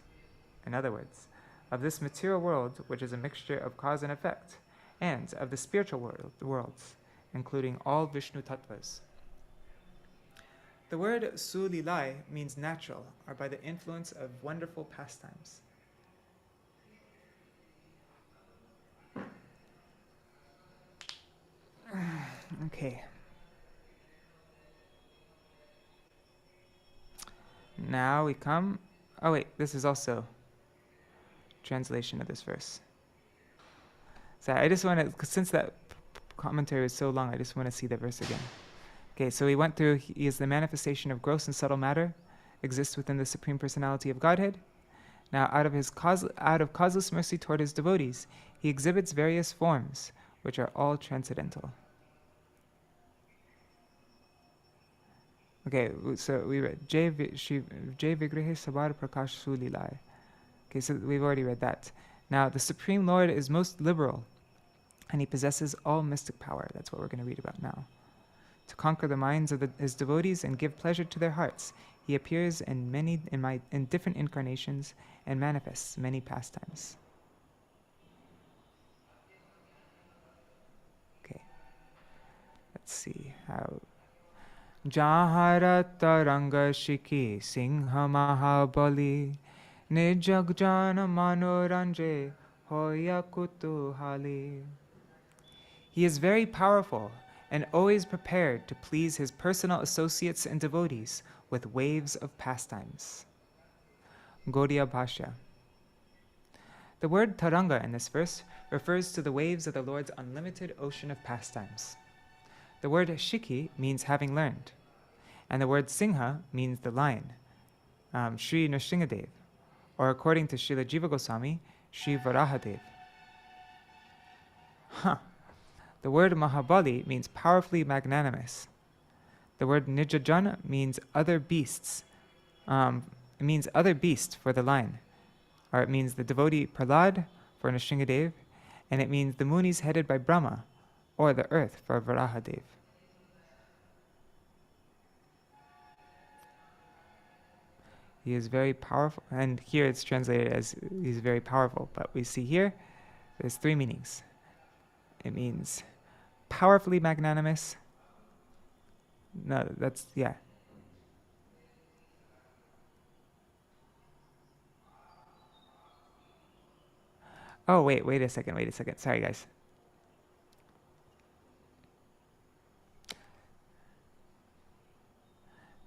In other words, of this material world, which is a mixture of cause and effect, and of the spiritual worlds, including all Vishnu tattvas. The word sulilai means natural, or by the influence of wonderful pastimes. Okay. Now we come. Oh wait, this is also translation of this verse. So I just want to, since that commentary is so long, I just want to see the verse again. Okay, so we went through, he is the manifestation of gross and subtle matter, exists within the Supreme Personality of Godhead. Now, out of causeless mercy toward his devotees, he exhibits various forms, which are all transcendental. Okay, so we read Jai Vigrihe Sabar Prakash Sulilai. Okay, so we've already read that. Now, the Supreme Lord is most liberal, and he possesses all mystic power. That's what we're going to read about now. To conquer the minds of his devotees and give pleasure to their hearts, he appears in different incarnations and manifests many pastimes. Okay, let's see how. Jahara taranga shiki singha mahabali nijagjana manoranje hoya kutuhali. He is very powerful and always prepared to please his personal associates and devotees with waves of pastimes. Gaudiya Bhashya. The word taranga in this verse refers to the waves of the Lord's unlimited ocean of pastimes. The word shiki means having learned, and the word singha means the lion, Śrī Nrsimhadev, or according to Srila Jiva Goswami, Śrī Varahadev. The word Mahabali means powerfully magnanimous. The word Nijajan means other beasts. It means other beast for the lion, or it means the devotee Prahlad for Nrsimhadev, and it means the munis headed by Brahma, or the earth for Varahadev. He is very powerful, and here it's translated as he's very powerful, but we see here there's 3 meanings. It means powerfully magnanimous. No, that's, yeah. Oh, wait a second. Sorry, guys.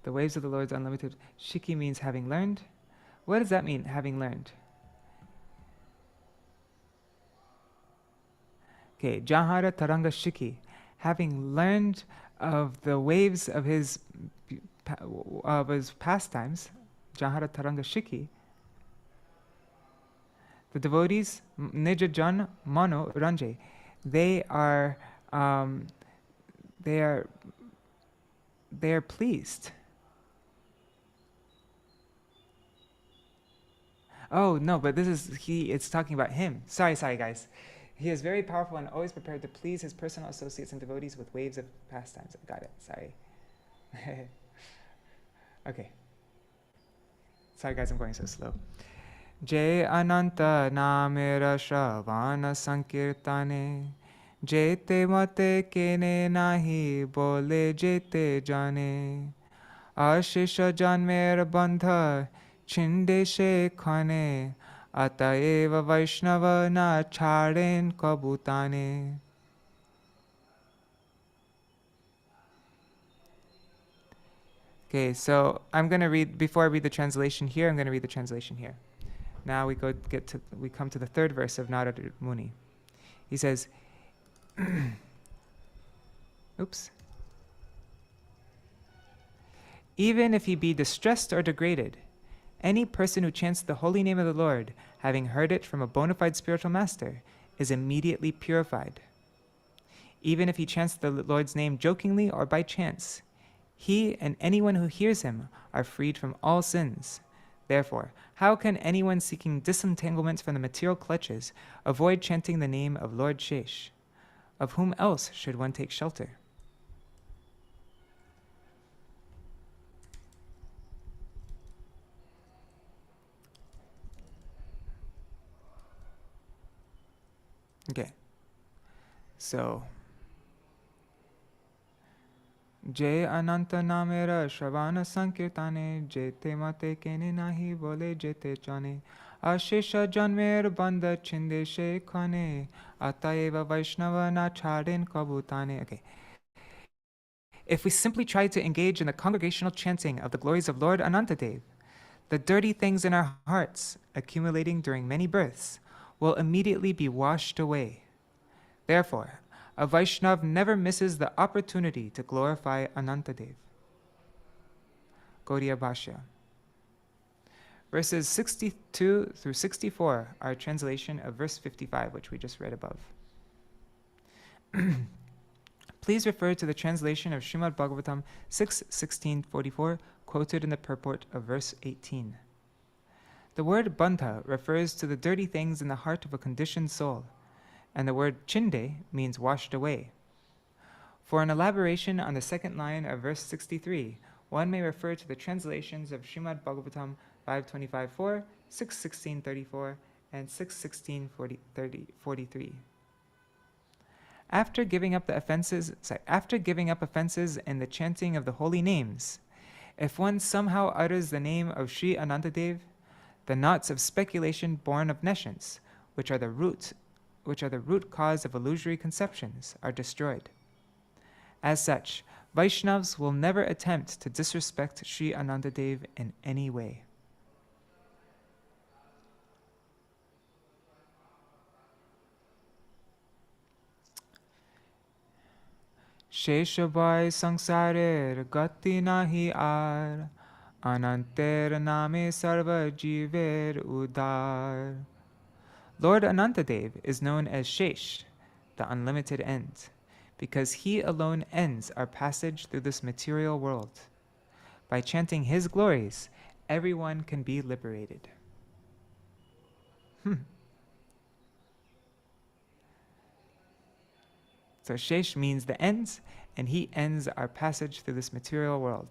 The waves of the Lord's unlimited. Shiki means having learned. What does that mean, having learned? Okay, Jahara Taranga Shiki, having learned of the waves of his pastimes, Jahara Taranga Shiki, the devotees, Nija Jan Mano Ranje, they are pleased. Oh no, but this is it's talking about him. Sorry guys. He is very powerful and always prepared to please his personal associates and devotees with waves of pastimes. Got it. Sorry. Okay. Sorry guys, I'm going so slow. Jai Ananta Namera Shravana Sankirtane Jete Mate Kene Nahi Bole Jete Jane Ashisha Janmer Bandha Chinde Shekhane Ataeva Vaishnava Na Charen Kabutane. Okay, so I'm going to read, before I read the translation here, I'm going to read the translation here. Now we come to the third verse of Nārada Muni. He says, oops. Even if he be distressed or degraded, any person who chants the holy name of the Lord, having heard it from a bona fide spiritual master, is immediately purified. Even if he chants the Lord's name jokingly or by chance, he and anyone who hears him are freed from all sins. Therefore, how can anyone seeking disentanglement from the material clutches avoid chanting the name of Lord Shesh? Of whom else should one take shelter? Okay, so Jai Ananta Namera Shravana Sankirtane Jete Mate Kene Nahi Bole Jete Chane Ashesha Janmer Bandha Chinde Shekhane Ataeva Vaishnava Na Charen Kabutane. Okay. If we simply try to engage in the congregational chanting of the glories of Lord Anantadeva, the dirty things in our hearts, accumulating during many births, will immediately be washed away. Therefore, a Vaishnav never misses the opportunity to glorify Anantadeva. Gaudiya Bhashya. Verses 62 through 64 are a translation of verse 55, which we just read above. Please refer to the translation of Śrīmad Bhāgavatam 6:16-44, quoted in the purport of verse 18. The word bandha refers to the dirty things in the heart of a conditioned soul, and the word chinde means washed away. For an elaboration on the second line of verse 63, one may refer to the translations of Śrīmad Bhāgavatam 5:25-4, 6:16-34, and 6:16-43. After giving up offenses in the chanting of the holy names, if one somehow utters the name of Śrī Anantadeva, the knots of speculation born of nescience, which are the root cause of illusory conceptions, are destroyed. As such, Vaishnavas will never attempt to disrespect Śrī Anantadeva in any way. Sheshabai sangsarer gati nahi ar, ananter name sarva jiver udar. Lord Anantadeva is known as Shesh, the unlimited end, because he alone ends our passage through this material world. By chanting his glories, everyone can be liberated. So Shesh means the ends, and he ends our passage through this material world.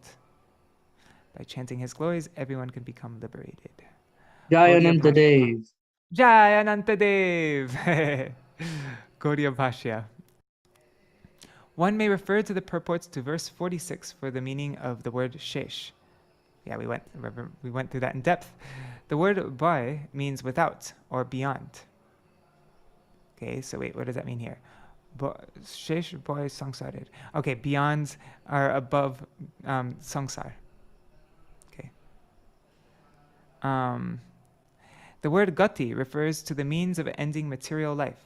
By chanting his glories, everyone can become liberated. Jai Anantadeva. Jai Anantadeva. Gaudiya Bhashya. One may refer to the purports to verse 46 for the meaning of the word Shesh. Yeah, we went through that in depth. The word Bhai means without or beyond. Okay, so wait, what does that mean here? Shesh boy samsarid. Okay, beyond or above samsar. Okay. The word gati refers to the means of ending material life.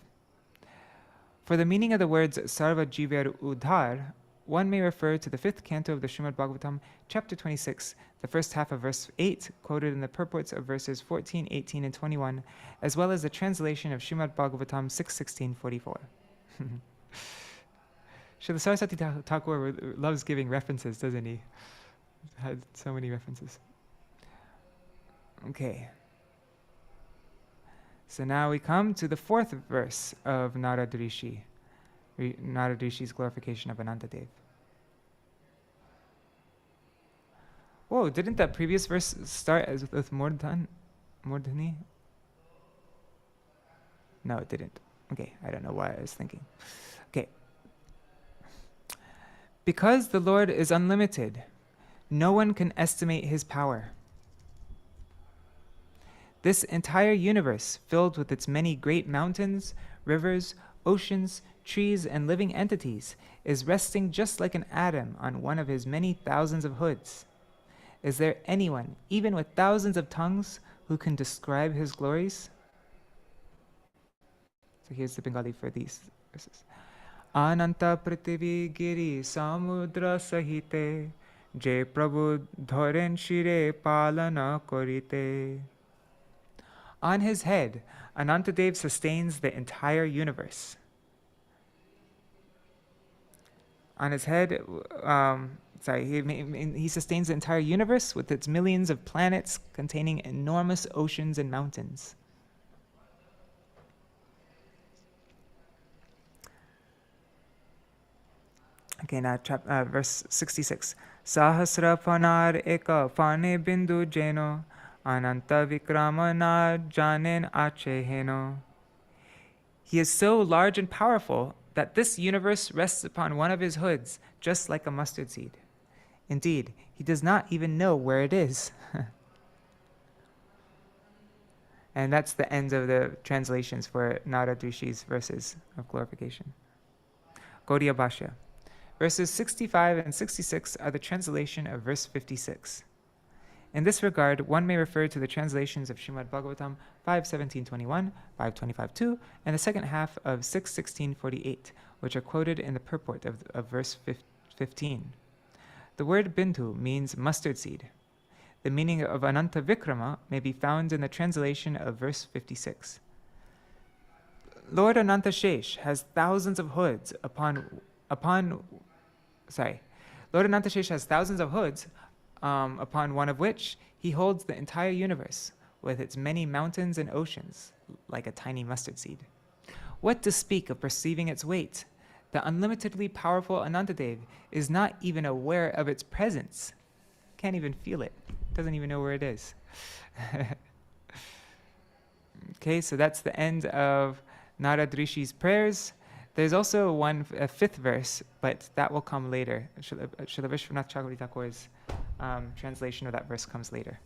For the meaning of the words sarva jiver udhar, one may refer to the 5th canto of the Śrīmad Bhāgavatam, chapter 26, the first half of verse 8, quoted in the purports of verses 14, 18, and 21, as well as the translation of Śrīmad Bhāgavatam 6.16.44. Śrīla Saraswati Ṭhākura loves giving references, doesn't he? Had so many references. Okay. So now we come to the 4th verse of Nārada Rishi's glorification of Anantadeva. Whoa, didn't that previous verse start with Mordhani? No, it didn't. Okay, I don't know why I was thinking. Okay. Because the Lord is unlimited, no one can estimate his power. This entire universe, filled with its many great mountains, rivers, oceans, trees, and living entities, is resting just like an atom on one of his many thousands of hoods. Is there anyone, even with thousands of tongues, who can describe his glories? So here's the Bengali for these verses. Ananta prithvi giri samudra sahite, je prabhu dharen shire palana korite. On his head, Anantadeva sustains the entire universe. On his head, he sustains the entire universe with its millions of planets containing enormous oceans and mountains. Okay, now verse 66. Sahasra panar eka fane bindu jeno Ananta vikramana janen acheheno. He is so large and powerful that this universe rests upon one of his hoods, just like a mustard seed. Indeed, he does not even know where it is. And that's the end of the translations for Nārada Rishi's verses of glorification. Gaudiya Bhashya. Verses 65 and 66 are the translation of verse 56. In this regard, one may refer to the translations of Śrīmad Bhāgavatam 5.17.21, 5.25.2, and the second half of 6.16.48, which are quoted in the purport of verse 15. The word bindu means mustard seed. The meaning of Ananta Vikrama may be found in the translation of verse 56. Lord Anantashesh has thousands of hoods upon one of which he holds the entire universe, with its many mountains and oceans, like a tiny mustard seed. What to speak of perceiving its weight? The unlimitedly powerful Anantadeva is not even aware of its presence. Can't even feel it. Doesn't even know where it is. Okay, so that's the end of Nārada Rishi's prayers. There's also a 5th verse, but that will come later. Śrīla Vishwanath Chakravarti Thakur's translation of that verse comes later.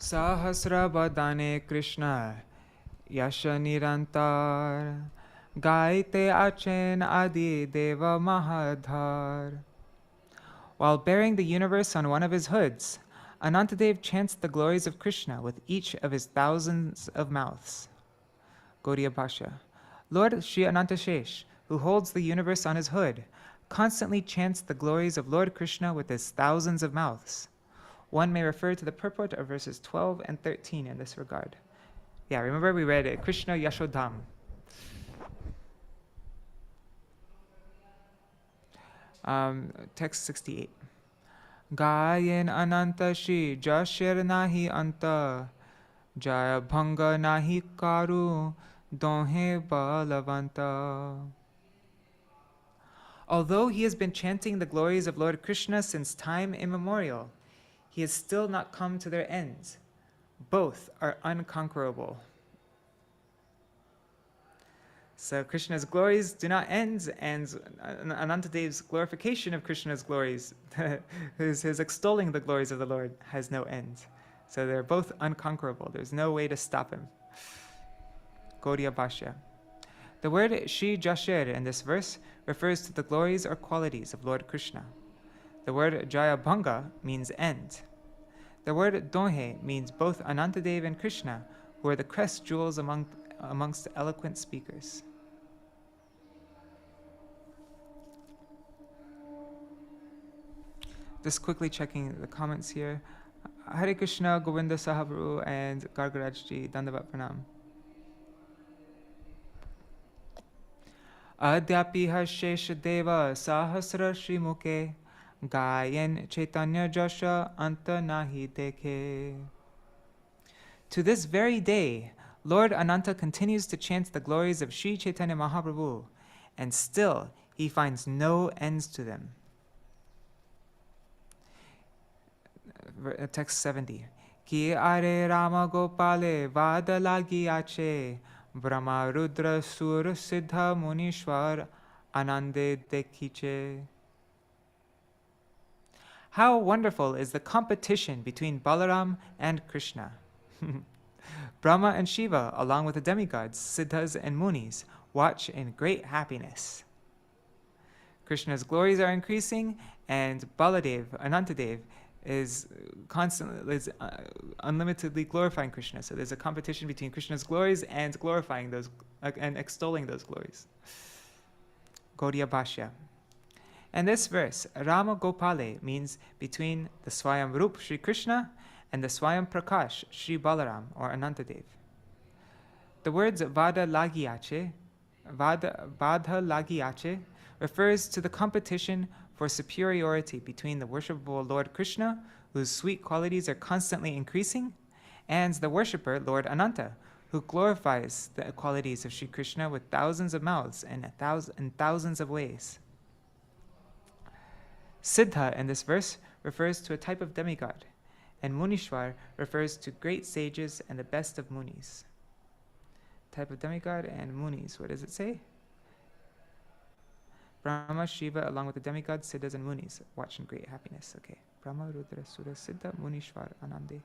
Sahasra badane Krishna yasha nirantar gaite achen adi deva mahadhar. While bearing the universe on one of his hoods, Anantadeva chants the glories of Krishna with each of his thousands of mouths. Gaudiya Bhashya. Lord Śrī Anantashesh, who holds the universe on his hood, constantly chants the glories of Lord Krishna with his thousands of mouths. One may refer to the purport of verses 12 and 13 in this regard. Yeah, remember we read Krishna Yashodham. Text 68. Gayen ananta shri jashir nahi anta, jaya bhanga nahi karu, donhe balavanta. Although he has been chanting the glories of Lord Krishna since time immemorial, he has still not come to their end. Both are unconquerable. So Krishna's glories do not end, and Anantadeva's glorification of Krishna's glories, his extolling the glories of the Lord, has no end. So they're both unconquerable. There's no way to stop him. Gaudiya Bhashya. The word Śrī Jashir in this verse refers to the glories or qualities of Lord Krishna. The word Jayabhanga means end. The word Donhe means both Anantadeva and Krishna, who are the crest jewels amongst eloquent speakers. Just quickly checking the comments here. Hare Krishna, Govinda Sahabru, and Gargarajji, Dandavat Pranam. Adyapi Harshesh Deva Sahasra Shri Mukhe Gayen Chaitanya Jasha Anta Nahi Dekhe. To this very day, Lord Ananta continues to chant the glories of Śrī Caitanya-Mahaprabhu, and still he finds no ends to them. Text 70. Ki are Rama Gopale Vada Lagi Ache Brahma Rudra Sur Siddha Munishwar Anande Dekhiche. How wonderful is the competition between Balaram and Krishna. Brahma and Shiva, along with the demigods, Siddhas and Munis, watch in great happiness. Krishna's glories are increasing, and Baladev, Anantadev, is unlimitedly glorifying Krishna. So there's a competition between Krishna's glories and glorifying those and extolling those glories. Gaudiya Bhashya. And this verse, Rama Gopale, means between the Swayam Rup Shri Krishna and the Swayam Prakash Shri Balaram or Anantadev. The words Vada Lagiache refers to the competition for superiority between the worshipable Lord Krishna, whose sweet qualities are constantly increasing, and the worshipper Lord Ananta, who glorifies the qualities of Shri Krishna with thousands of mouths and thousands of ways. Siddha in this verse refers to a type of demigod, and Munishwar refers to great sages and the best of Munis. Type of demigod and Munis, what does it say? Brahma, Shiva, along with the demigods, Siddhas, and Munis, watch in great happiness. Okay. Brahma, Rudra, Sura, Siddha, Munishwar, Anande,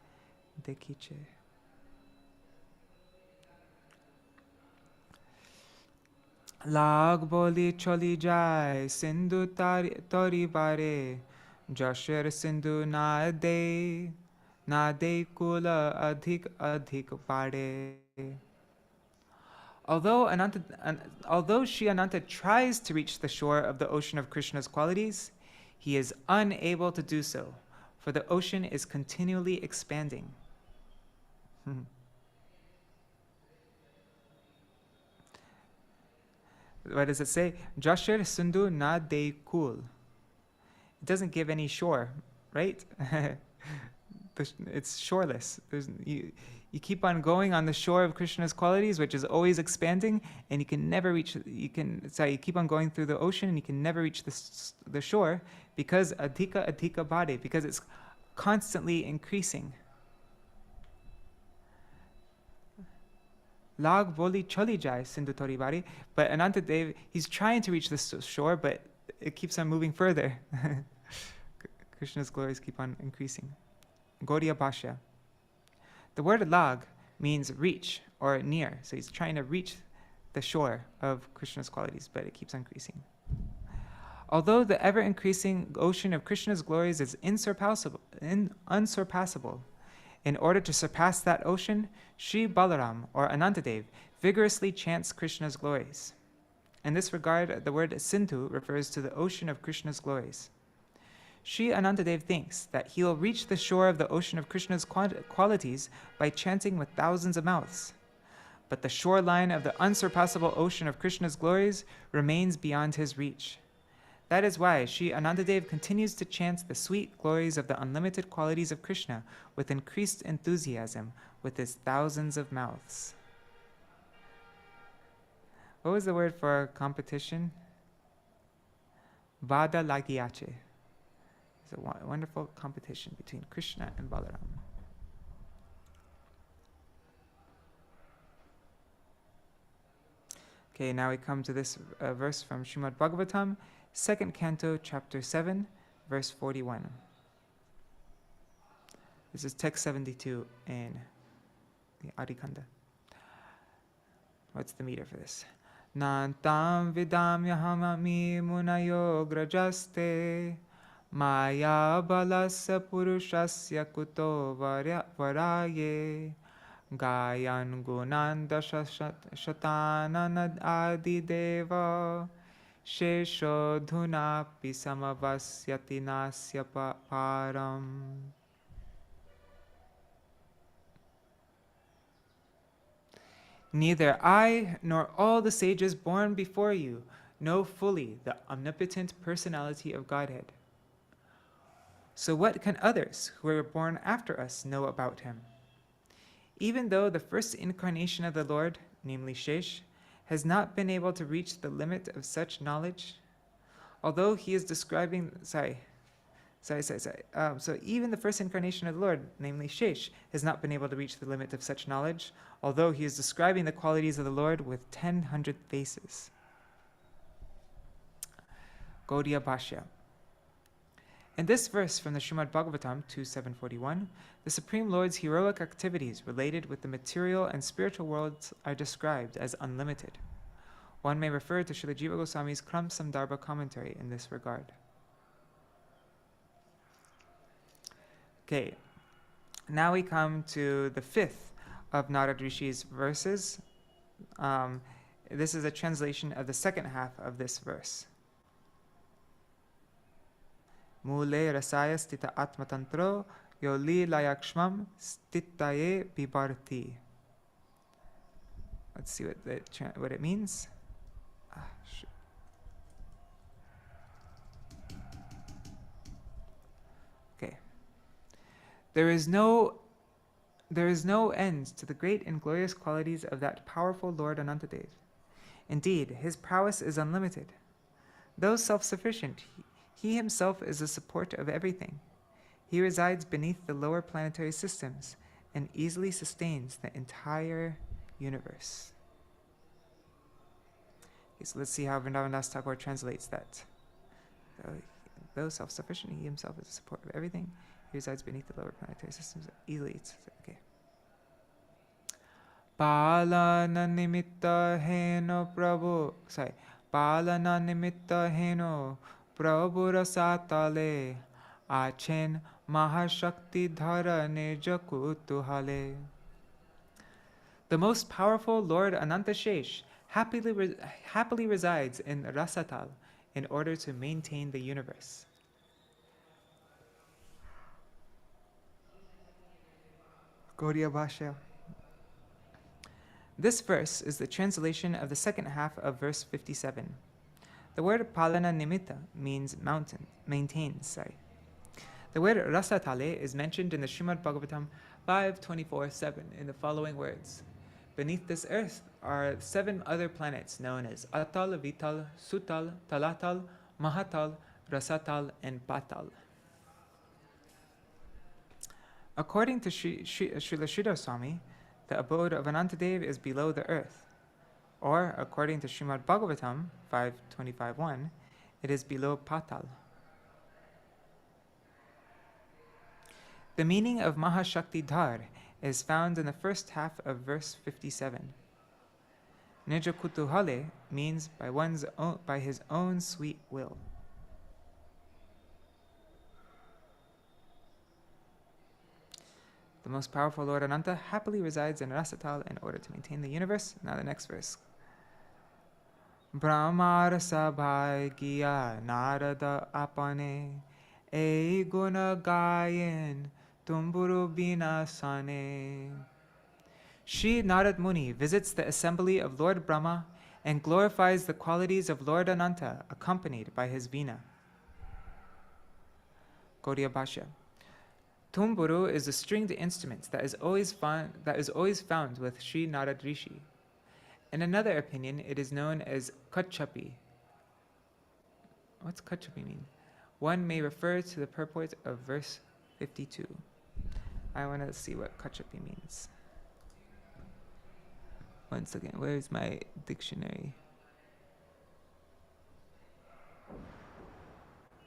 Dekhiche. Lag boli choli jai, Sindhu tori bare, Joshir Sindhu na de kula adhik pade. Although Shri Ananta tries to reach the shore of the ocean of Krishna's qualities, he is unable to do so, for the ocean is continually expanding. What does it say? Jashir Sindhu na de kul. It doesn't give any shore, right? It's shoreless. You keep on going on the shore of Krishna's qualities, which is always expanding, and you can never reach. You keep on going through the ocean, and you can never reach the shore because adhika bhade, because it's constantly increasing. Lag boli choli jai Sindhu tori bari, but Anantadev, he's trying to reach the shore, but it keeps on moving further. Krishna's glories keep on increasing. Gaudiya Bhashya. The word lag means reach or near. So he's trying to reach the shore of Krishna's qualities, but it keeps increasing. Although the ever-increasing ocean of Krishna's glories is unsurpassable, in order to surpass that ocean, Shri Balaram or Anantadev vigorously chants Krishna's glories. In this regard, the word Sindhu refers to the ocean of Krishna's glories. Shri Anantadev thinks that he will reach the shore of the ocean of Krishna's qualities by chanting with thousands of mouths. But the shoreline of the unsurpassable ocean of Krishna's glories remains beyond his reach. That is why Shri Anantadev continues to chant the sweet glories of the unlimited qualities of Krishna with increased enthusiasm with his thousands of mouths. What was the word for competition? Vada lagiache. It's a wonderful competition between Krishna and Balaram. Okay, now we come to this verse from Śrīmad Bhagavatam, 2nd Canto, Chapter 7, verse 41. This is text 72 in the Adikanda. What's the meter for this? Nantam vidamyahamami munayo grajaste maya balasa purushasya kuto varaye gayan gunanda shatananad adideva shesho dhunapi samavasyati nasya param. Neither I nor all the sages born before you know fully the omnipotent personality of Godhead. So what can others who are born after us know about him? Even though the first incarnation of the Lord, namely Shesh, has not been able to reach the limit of such knowledge, although he is describing, so even the first incarnation of the Lord, namely Shesh, has not been able to reach the limit of such knowledge, although he is describing the qualities of the Lord with 1,000 faces. Gaudiya Bhashya. In this verse from the Śrīmad Bhāgavatam 2.741, the Supreme Lord's heroic activities related with the material and spiritual worlds are described as unlimited. One may refer to Srila Jiva Goswami's Kram Samdarbha commentary in this regard. Okay, now we come to the fifth of Nārada Rishi's verses. This is a translation of the second half of this verse. Mule rasaya stita atmatantro yoli layakshmam stitaye bibarti. Let's see what it means. Okay. There is no end to the great and glorious qualities of that powerful Lord Anantadeva. Indeed, his prowess is unlimited. Though self-sufficient, he himself is the support of everything. He resides beneath the lower planetary systems and easily sustains the entire universe. Okay, so let's see how Vrindavan Ṭhākura translates that. Though self-sufficient, he himself is the support of everything. He resides beneath the lower planetary systems easily. Okay. Palana nimitta heno prabhu. Palana nimitta heno prabhu rasatale achen mahashakti dhara nirja kutuhale. The most powerful Lord Anantashesh happily resides in Rasatal in order to maintain the universe. Gaudiya Bhashya. This verse is the translation of the second half of verse 57. The word palana nimitta means maintains. The word rasatale is mentioned in the Śrīmad Bhāgavatam 5.24.7 in the following words. Beneath this earth are 7 other planets known as Atal, Vital, Sutal, Talatal, Mahatal, Rasatal, and Patal. According to Srila Sridhar Swami, the abode of Anantadeva is below the earth. Or, according to Śrīmad Bhāgavatam 5.25.1, it is below Patal. The meaning of Mahashakti Dhar is found in the first half of verse 57. Nirja Kutuhale means by his own sweet will. The most powerful Lord Ananta happily resides in Rasatal in order to maintain the universe. Now the next verse. Brahmarasa bhaigiya Nārada apane ei guna gayen tumburu binasane. Shri Narad Muni visits the assembly of Lord Brahma and glorifies the qualities of Lord Ananta accompanied by his Veena. Gaudiya Bhashya. Tumburu is a stringed instrument that is always found with Sri Narad Rishi. In another opinion, it is known as Kachapi. What's Kachapi mean? One may refer to the purport of verse 52. I want to see what Kachapi means. One second, where is my dictionary?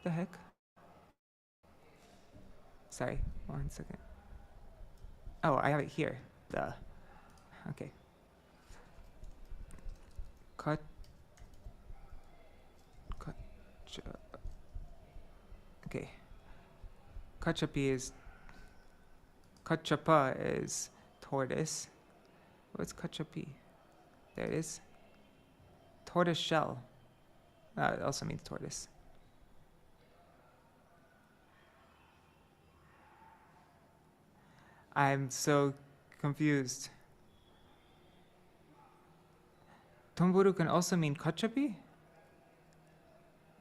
The heck? Sorry, one second. Oh, I have it here. Okay. Okay. Kachapa is tortoise. What's Kachapi? There it is. Tortoise shell. It also means tortoise. I'm so confused. Tomburu can also mean Kachapi?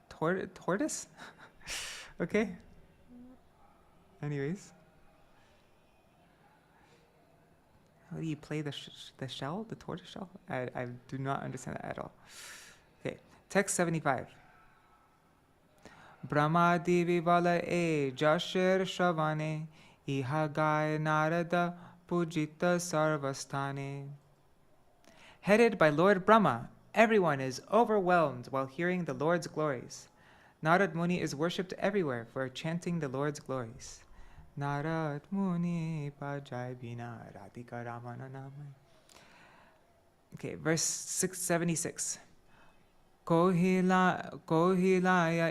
Tortoise? Okay. Anyways. How do you play the shell? The tortoise shell? I do not understand that at all. Okay. Text 75. Brahma Devi Vala E Jashir Shavane Iha Gai Nārada Pujita Sarvasthane. Headed by Lord Brahma, everyone is overwhelmed while hearing the Lord's glories. Narad Muni is worshipped everywhere for chanting the Lord's glories. Narad Muni Pajai Bina Radhika Ramana Namai. Okay, verse 676. Kohilaya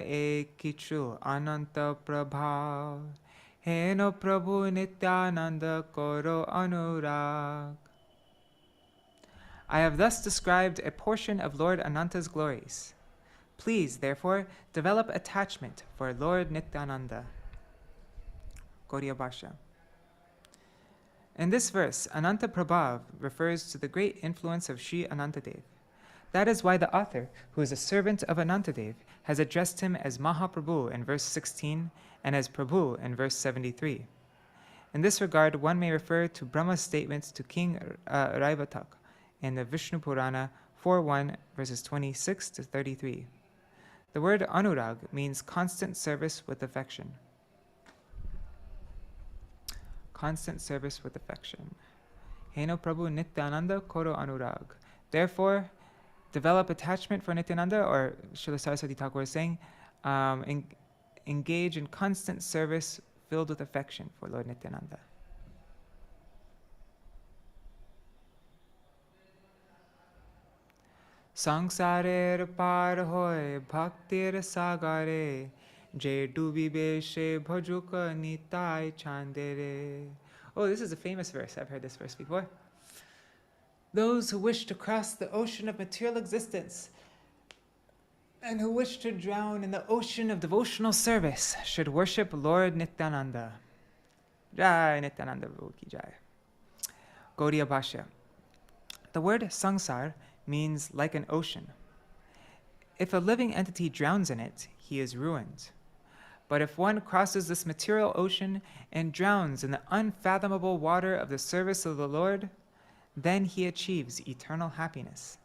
e kichu ananta prabhav heno prabhu nityananda koro anurag. I have thus described a portion of Lord Ananta's glories. Please, therefore, develop attachment for Lord Nityananda. Gaudiya Bhashya. In this verse, Ananta Prabhav refers to the great influence of Śrī Anantadeva. That is why the author, who is a servant of Anantadeva, has addressed him as Mahaprabhu in verse 16 and as Prabhu in verse 73. In this regard, one may refer to Brahma's statements to King Raivatak in the Vishnu Purana 4.1 verses 26 to 33. The word anurag means constant service with affection. Constant service with affection. Heno Prabhu Nityananda Koro Anurag. Therefore, develop attachment for Nityananda, or Śrīla Saraswati Ṭhākura is saying, engage in constant service filled with affection for Lord Nityananda. Sangsarer par hoy bhaktir sagare je dubibe she bhajuka nitai chandere. Oh, this is a famous verse. I've heard this verse before. Those who wish to cross the ocean of material existence and who wish to drown in the ocean of devotional service should worship Lord Nityananda. Jai Nityananda Prabhu ki jai. Gaudiya Bhashya. The word sangsar means like an ocean. If a living entity drowns in it, he is ruined. But if one crosses this material ocean and drowns in the unfathomable water of the service of the Lord, then he achieves eternal happiness.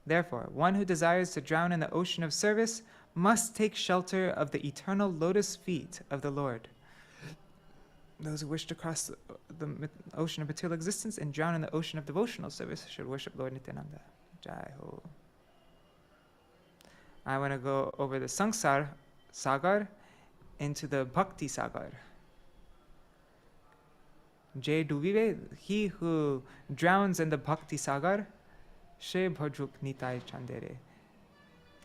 Therefore, one who desires to drown in the ocean of service must take shelter of the eternal lotus feet of the Lord. Those who wish to cross the ocean of material existence and drown in the ocean of devotional service should worship Lord Nityananda. Jai Ho. I want to go over the Sangsar Sagar into the Bhakti Sagar. Jai Duvive, he who drowns in the Bhakti Sagar, She Bhajuk Nitai Chandere.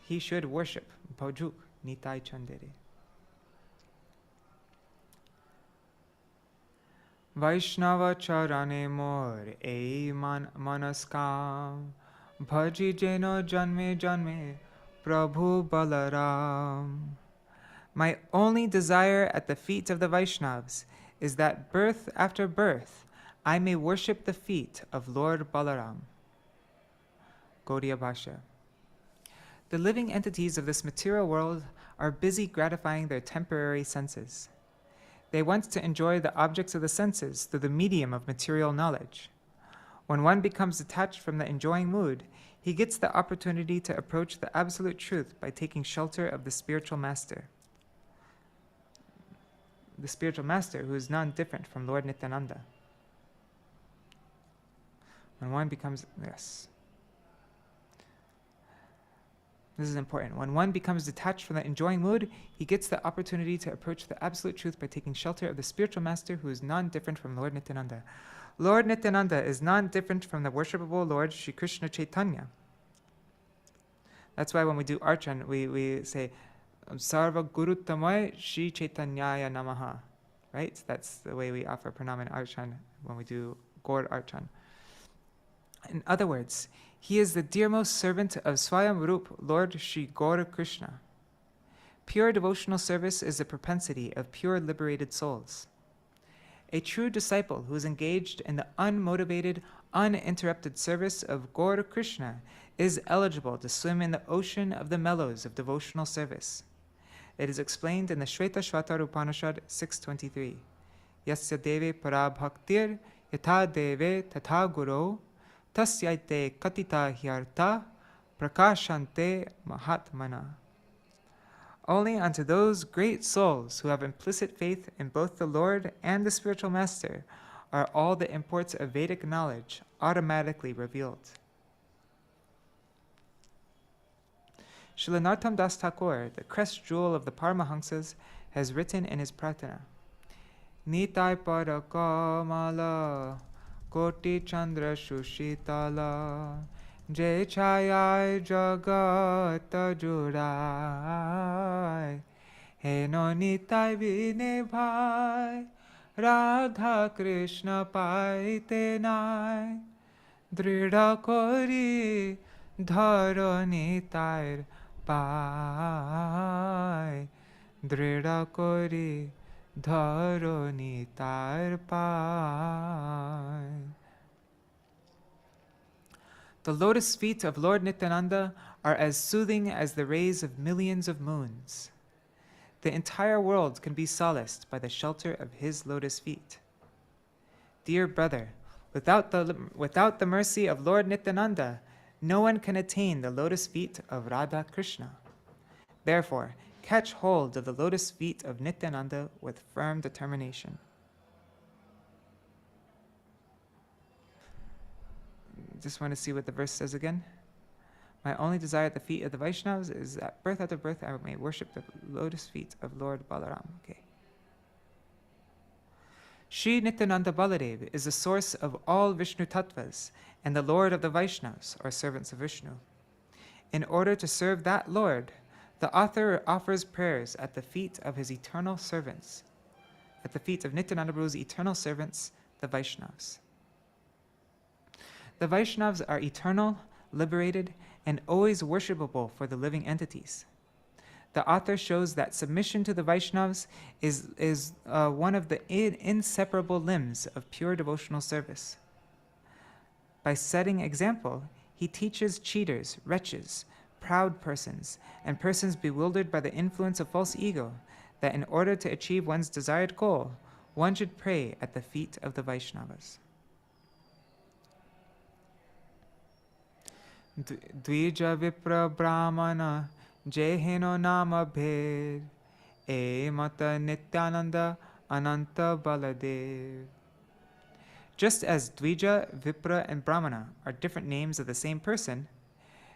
He should worship Bhajuk Nitai Chandere. Vaishnava Charane Mor Ei Manaskam Bhaji Jeno Janme Janme Prabhu Balaram. My only desire at the feet of the Vaishnavas is that birth after birth I may worship the feet of Lord Balaram. Gaudiya Bhashya. The living entities of this material world are busy gratifying their temporary senses. They want to enjoy the objects of the senses through the medium of material knowledge. When one becomes detached from the enjoying mood, he gets the opportunity to approach the absolute truth by taking shelter of the spiritual master. The spiritual master who is none different from Lord Nityananda. When one becomes, yes. This is important. When one becomes detached from the enjoying mood, he gets the opportunity to approach the absolute truth by taking shelter of the spiritual master who is none different from Lord Nityananda. Lord Nityananda is not different from the worshipable Lord Shri Krishna Chaitanya. That's why when we do Archan, we say, Sarva Guru Tamay Shri Caitanyaya Namaha. Right? That's the way we offer pranam and Archan when we do Gaur Archan. In other words, he is the dearmost servant of Swayam Rup, Lord Shri Gaur Krishna. Pure devotional service is the propensity of pure liberated souls. A true disciple who is engaged in the unmotivated, uninterrupted service of Gaur Krishna is eligible to swim in the ocean of the mellows of devotional service. It is explained in the Shvetashvatar Upanishad 6.23. Yasya deve para bhaktir yatha deve tatha guru tasyaite katita hyartha prakashante mahatmana. Only unto those great souls who have implicit faith in both the Lord and the spiritual master are all the imports of Vedic knowledge automatically revealed. Śrīla Narottam Das Ṭhākura, the crest jewel of the Paramahamsas, has written in his Prarthana, Nitai pada kamala, koti chandra shushitala, jai chayai jagata jurai, he no nitai vine bhai, Radha Krishna paite nai, drida kori dharo nitai pai, drida kori dharo nitai pai. The lotus feet of Lord Nityananda are as soothing as the rays of millions of moons. The entire world can be solaced by the shelter of his lotus feet. Dear brother, without the mercy of Lord Nityananda, no one can attain the lotus feet of Radha Krishna. Therefore, catch hold of the lotus feet of Nityananda with firm determination. Just want to see what the verse says again. My only desire at the feet of the Vaishnavas is that birth after birth I may worship the lotus feet of Lord Balaram. Okay. Shri Nityananda Baladev is the source of all Vishnu Tattvas and the Lord of the Vaishnavas, or servants of Vishnu. In order to serve that Lord, the author offers prayers at the feet of his eternal servants, at the feet of Nityananda Prabhu's eternal servants, the Vaishnavas. The Vaishnavas are eternal, liberated, and always worshipable for the living entities. The author shows that submission to the Vaishnavas is one of the inseparable limbs of pure devotional service. By setting example, he teaches cheaters, wretches, proud persons, and persons bewildered by the influence of false ego that in order to achieve one's desired goal, one should pray at the feet of the Vaishnavas. Dvija Vipra Brahmana Jehino Nama Bhed E Mata Nityananda Ananta Baladev. Just as Dvija, Vipra, and Brahmana are different names of the same person,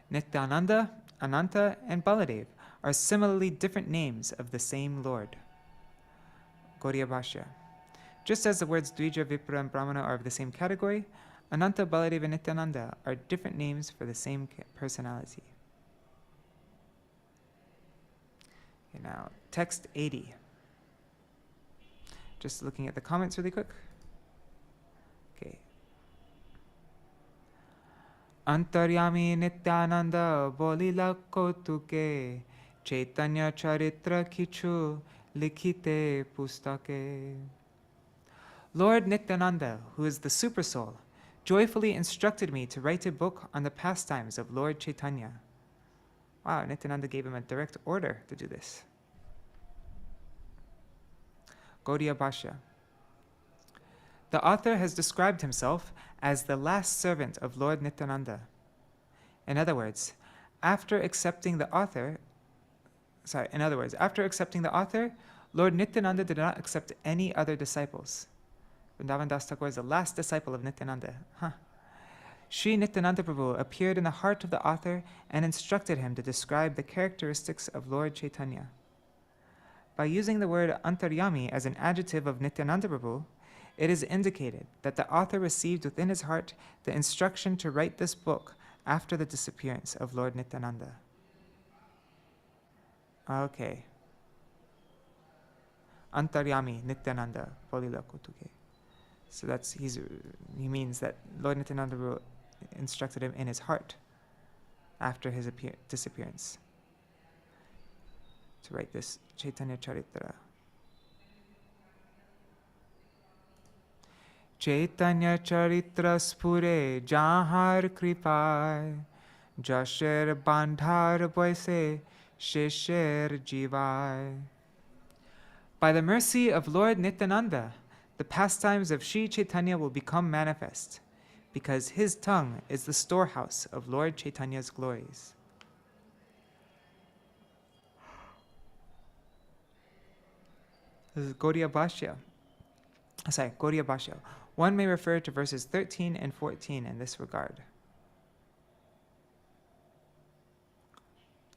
Nityananda, Ananta, and Baladev are similarly different names of the same Lord. Gaudiya Bhashya. Just as the words Dvija, Vipra, and Brahmana are of the same category, Ananta, Baladev, and Nityananda are different names for the same personality. Okay, now, text 80. Just looking at the comments really quick. Okay. Antaryami Nityananda bolila kotuke Chaitanya charitra kichu likhite pustake. Lord Nityananda, who is the Supersoul, joyfully instructed me to write a book on the pastimes of Lord Chaitanya. Wow, Nityananda gave him a direct order to do this. Gaudiya Bhashya. The author has described himself as the last servant of Lord Nityananda. In other words, after accepting the author, Lord Nityananda did not accept any other disciples. Vrindavan Das Thakur is the last disciple of Nityananda. Śrī Nityananda Prabhu appeared in the heart of the author and instructed him to describe the characteristics of Lord Chaitanya. By using the word Antaryami as an adjective of Nityananda Prabhu, it is indicated that the author received within his heart the instruction to write this book after the disappearance of Lord Nityananda. Okay. Antaryami Nityananda Polila Kutuke. So he means that Lord Nityananda instructed him in his heart after his disappearance to write this Chaitanya Charitra. Chaitanya Charitra Spure Jahar Kripay Jasher Bandhar Boise Shesher Jivai. By the mercy of Lord Nityananda, the pastimes of Śrī Caitanya will become manifest, because his tongue is the storehouse of Lord Chaitanya's glories. This is Gaudiya Bhashya. Gaudiya Bhashya. One may refer to verses 13 and 14 in this regard.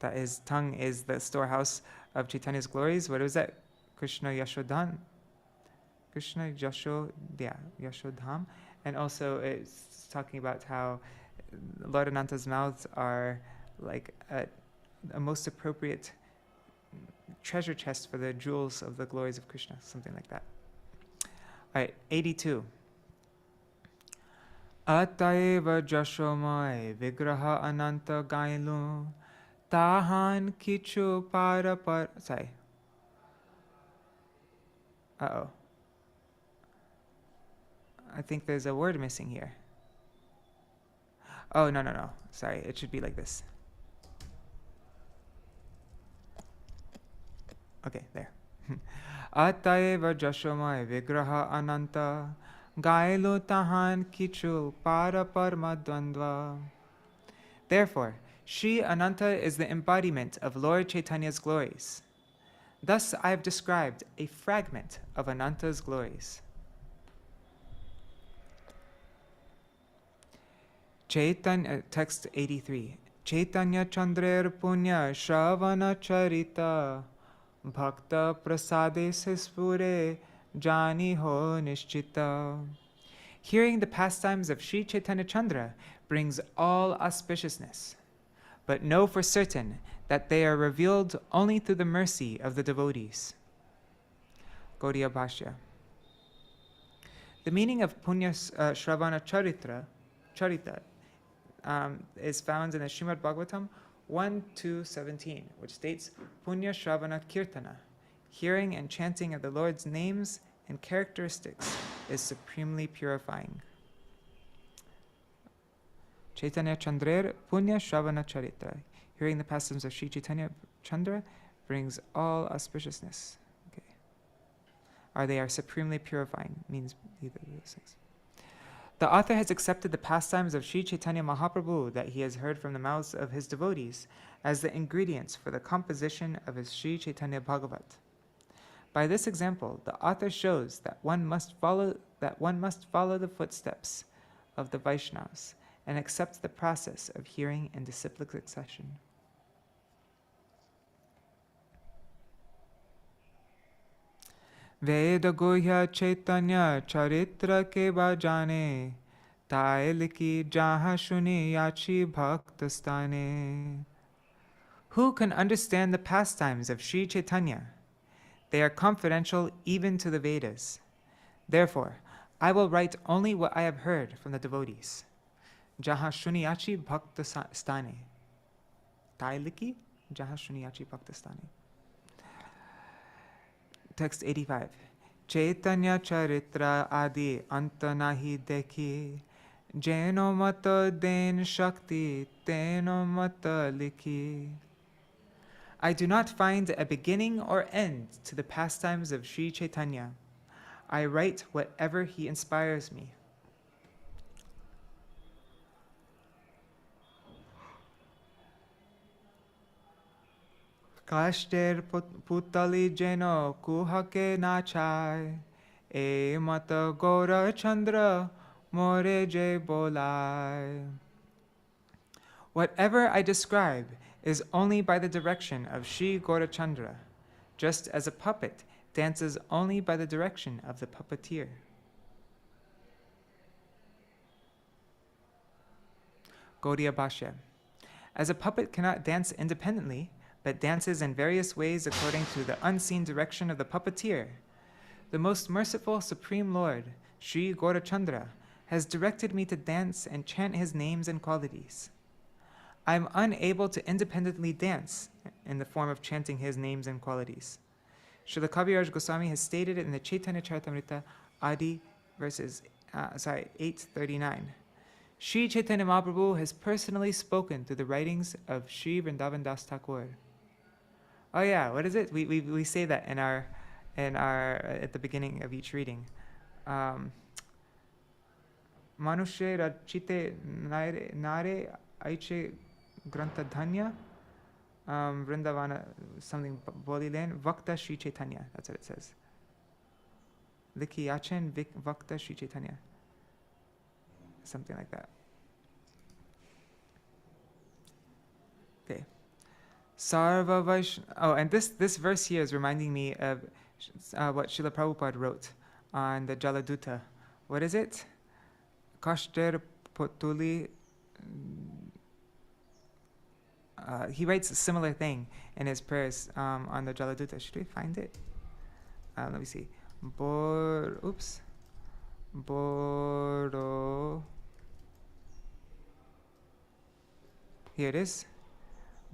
That his tongue is the storehouse of Chaitanya's glories. What was that? Krishna Yashodhan. Krishna Yashodham. And also it's talking about how Lord Ananta's mouths are like a most appropriate treasure chest for the jewels of the glories of Krishna, something like that. All right, 82. Ataeva Jashomoy Vigraha Ananta Gailu Tahan Kichu Parapar. Sorry. Uh-oh. I think there's a word missing here. Oh, no. Sorry, it should be like this. Okay, there. Ataeva Jashomoy Vigraha Ananta Gailu Tahan Kichu Paraparma Dvandva. Therefore, Śrī Ananta is the embodiment of Lord Chaitanya's glories. Thus I have described a fragment of Ananta's glories. Text 83. Chaitanya Chandrer Punya Shravana Charita Bhakta Prasade Sispure Jani Ho Nishchita. Hearing the pastimes of Śrī Caitanya Chandra brings all auspiciousness, but know for certain that they are revealed only through the mercy of the devotees. Gaudiya Bhashya. The meaning of Punya Shravana Charita is found in the Śrīmad Bhāgavatam 1:2-17, which states, Punya Shravana Kirtana, hearing and chanting of the Lord's names and characteristics is supremely purifying. Chaitanya Chandrer Punya Shravana Charitra. Hearing the pastimes of Śrī Caitanya Chandra brings all auspiciousness. Okay. Or they are supremely purifying, means either of those things. The author has accepted the pastimes of Śrī Caitanya Mahaprabhu that he has heard from the mouths of his devotees as the ingredients for the composition of his Śrī Caitanya-bhāgavata. By this example, the author shows that one must follow the footsteps of the Vaishnavas and accept the process of hearing in disciplic succession. Veda Guhya Chaitanya Charitra ke bajane Tail ki jaha shuni yachi bhaktastane. Who can understand the pastimes of Śrī Caitanya? They are confidential even to the Vedas. Therefore, I will write only what I have heard from the devotees. Jaha shuniyachi bhaktastane. Tailiki jaha shuniyachi bhaktastane. Text 85. Chaitanya Charitra Adi Antanahi Dekhi Jeno Mata Den Shakti Teno Mata Likhi. I do not find a beginning or end to the pastimes of Śrī Caitanya. I write whatever he inspires me. Kashter putali jeno kuhake nachai e mata gora chandra more je bolai. Whatever I describe is only by the direction of Śrī Gaurachandra, just as a puppet dances only by the direction of the puppeteer. Gaudiya Bhashya. As a puppet cannot dance independently, but dances in various ways according to the unseen direction of the puppeteer, the most merciful Supreme Lord, Śrī Gaurachandra, has directed me to dance and chant his names and qualities. I am unable to independently dance in the form of chanting his names and qualities. Srila Kaviraj Goswami has stated it in the Chaitanya Charitamrita Adi verses 839. Śrī Caitanya-bhāgavata has personally spoken through the writings of Śrī Vṛndāvana Das Ṭhākura. Oh yeah, what is it? We say that in our at the beginning of each reading. Manushe rachite nare aiche granta dhanya Vṛndāvana something bolilen vakta Śrī Caitanya. That's what it says. Likhi achen vakta Śrī Caitanya. Something like that. Okay. Sarva Vaishnava. Oh, and this verse here is reminding me of what Srila Prabhupada wrote on the Jaladuta. What is it? Kashter Potuli. He writes a similar thing in his prayers on the Jaladuta. Should we find it? Let me see. Boro. Here it is.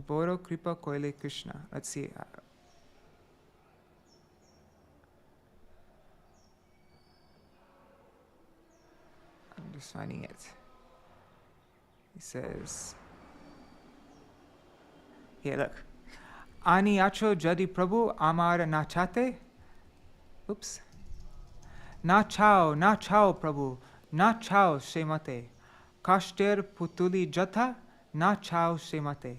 Boro Kripa Koile Krishna. Let's see. I'm just finding it. He says, here, look. Ani acho jadi Prabhu amar nachate. Oops. Na chao Prabhu. Na chao shemate. Kashter putuli jata. Na chao shemate.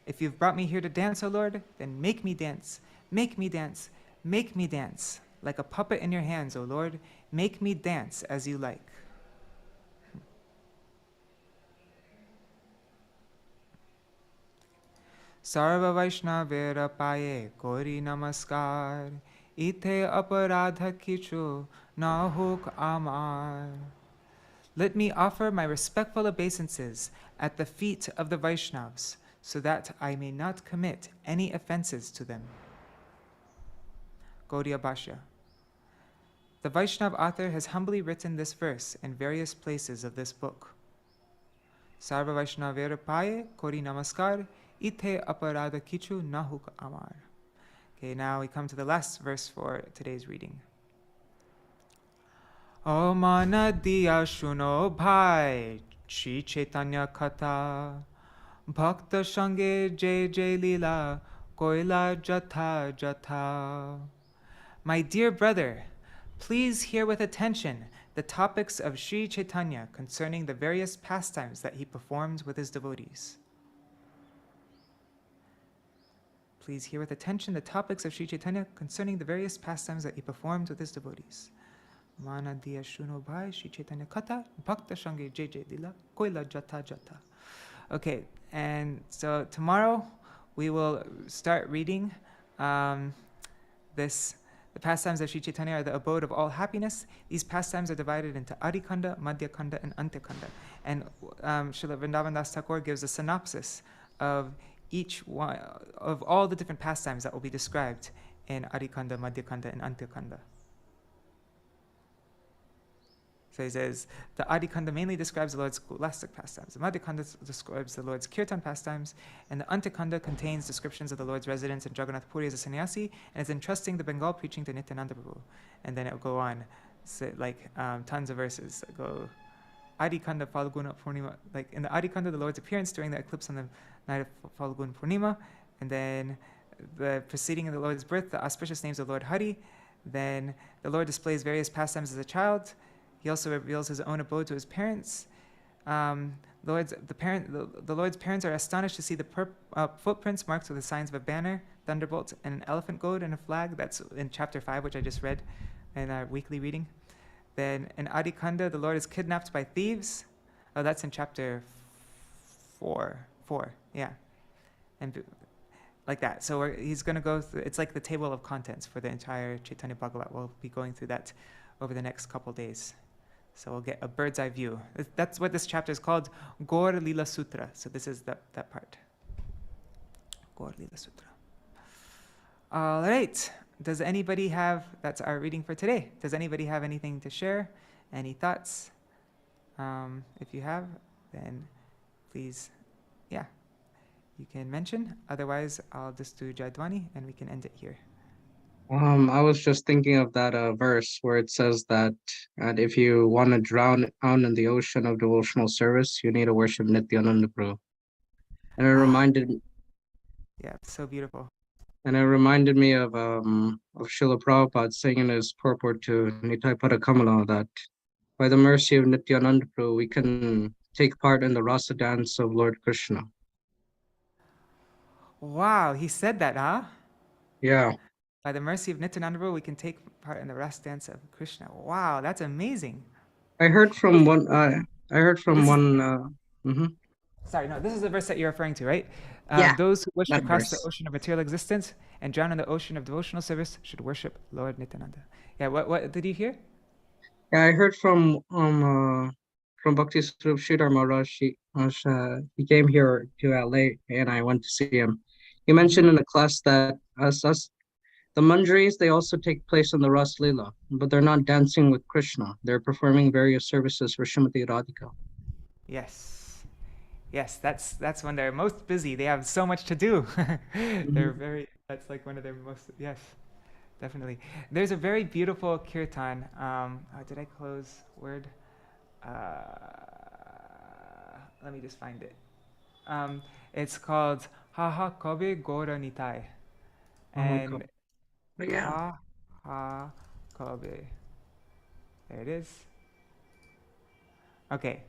If you've brought me here to dance, O Lord, then make me dance. Make me dance. Make me dance. Like a puppet in your hands, O Lord. Make me dance as you like. Sarva Vaishnavera paye kori namaskar. Ite aparadha kichu na huk amar. Let me offer my respectful obeisances at the feet of the Vaishnavas, so that I may not commit any offenses to them. Gaudiya Bhashya. The Vaishnav author has humbly written this verse in various places of this book. Sarva Vaishnavera paye kori namaskar. Ite aparada kichu nahuk amar. Okay, now we come to the last verse for today's reading. O manadiya shuno bhai, Śrī Caitanya katha, bhakta shange jai lila, koila jatha jatha. My dear brother, please hear with attention the topics of Śrī Caitanya concerning the various pastimes that he performed with his devotees. Please hear with attention the topics of Śrī Caitanya concerning the various pastimes that he performed with his devotees. Manadiya shuno bhai, Śrī Caitanya katha, bhakta shange jai lila, koila jatha jatha. Okay, and so tomorrow we will start reading the pastimes of Śrī Caitanya are the abode of all happiness. These pastimes are divided into Adikanda, Madhyakanda, and Antyakanda. And Śrīla Vṛndāvana Das Ṭhākura gives a synopsis of each one of all the different pastimes that will be described in Adikanda, Madhyakanda, and Antyakanda. So he says, the Adikanda mainly describes the Lord's scholastic pastimes. The Madhyakanda describes the Lord's kirtan pastimes, and the Antyakanda contains descriptions of the Lord's residence in Jagannath Puri as a sannyasi, and is entrusting the Bengal preaching to Nityananda Prabhu. And then it will go on, so tons of verses that go, Adikanda Falguna Purnima, like in the Adikanda, the Lord's appearance during the eclipse on the night of Falgun Purnima, and then the preceding of the Lord's birth, the auspicious names of Lord Hari. Then the Lord displays various pastimes as a child. He also reveals his own abode to his parents. The Lord's parents are astonished to see the footprints marked with the signs of a banner, thunderbolt, and an elephant goad and a flag. That's in chapter 5, which I just read in our weekly reading. Then in Adikanda, the Lord is kidnapped by thieves. Oh, that's in chapter 4, yeah. And like that. So he's going to go through, it's like the table of contents for the entire Caitanya-bhāgavata. We'll be going through that over the next couple days. So we'll get a bird's eye view. That's what this chapter is called, Gaur Lila Sutra. So this is that part. Gaur Lila Sutra. All right. Does anybody have, that's our reading for today. Does anybody have anything to share? Any thoughts? If you have, then please, yeah, you can mention. Otherwise, I'll just do Jaidwani and we can end it here. I was just thinking of that verse where it says that if you want to drown out in the ocean of devotional service, you need to worship Nityananda Prabhu. And it reminded Yeah, so beautiful. And it reminded me of Śrīla Prabhupada saying in his purport to Nitai Padakamala that by the mercy of Nityananda Prabhu, we can take part in the rasa dance of Lord Krishna. Wow, he said that, huh? Yeah. By the mercy of Nityananda Prabhu, we can take part in the rasa dance of Krishna. Wow, that's amazing. I heard from one. Sorry, no, this is the verse that you're referring to, right? Yeah, those who wish to that cross the verse. ocean of material existence and drown in the ocean of devotional service should worship Lord Nityananda. Yeah, what did you hear? Yeah, I heard from Bhakti Swarup Sridhar Maharaj. He came here to LA and I went to see him. He mentioned in the class that the manjaris, they also take place in the Ras Leela, but they're not dancing with Krishna. They're performing various services for Srimati Radhika. Yes, that's when they're most busy. They have so much to do. That's like one of their most, yes, definitely. There's a very beautiful kirtan. Did I close word? Let me just find it. It's called Ha Ha Kobe Gora Nitai. And yeah. Ha Kobe. There it is. Okay.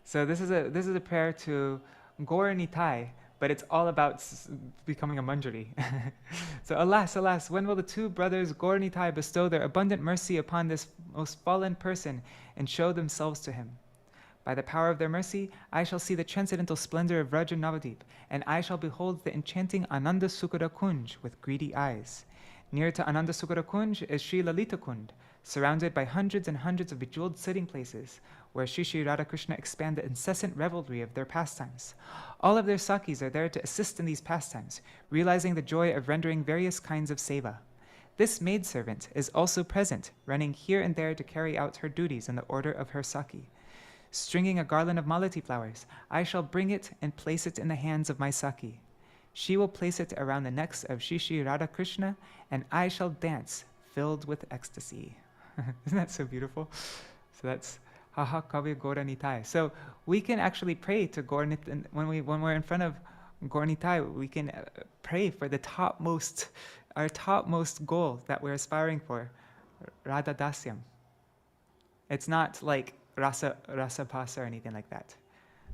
So this is a prayer to Gaur Nitai, but it's all about becoming a manjari. So alas, when will the two brothers Gaur Nitai bestow their abundant mercy upon this most fallen person and show themselves to him? By the power of their mercy, I shall see the transcendental splendor of Vraja Navadip, and I shall behold the enchanting Ananda Sukara Kunj with greedy eyes. Near to Ananda Sukara Kunj is Śrī Lalita Kund, surrounded by hundreds and hundreds of bejeweled sitting places, where Shri Radhakrishna expand the incessant revelry of their pastimes. All of their sakis are there to assist in these pastimes, realizing the joy of rendering various kinds of seva. This maidservant is also present, running here and there to carry out her duties in the order of her saki. Stringing a garland of malati flowers, I shall bring it and place it in the hands of my saki. She will place it around the necks of Shri Radhakrishna, and I shall dance, filled with ecstasy. Isn't that so beautiful? So that's Haha Kavi Gora Nitai. So we can actually pray to Gaur Nitai when we're in front of Gaur Nitai. We can pray for our topmost goal that we're aspiring for, Radha Dasyam. It's not like rasa pasa or anything like that,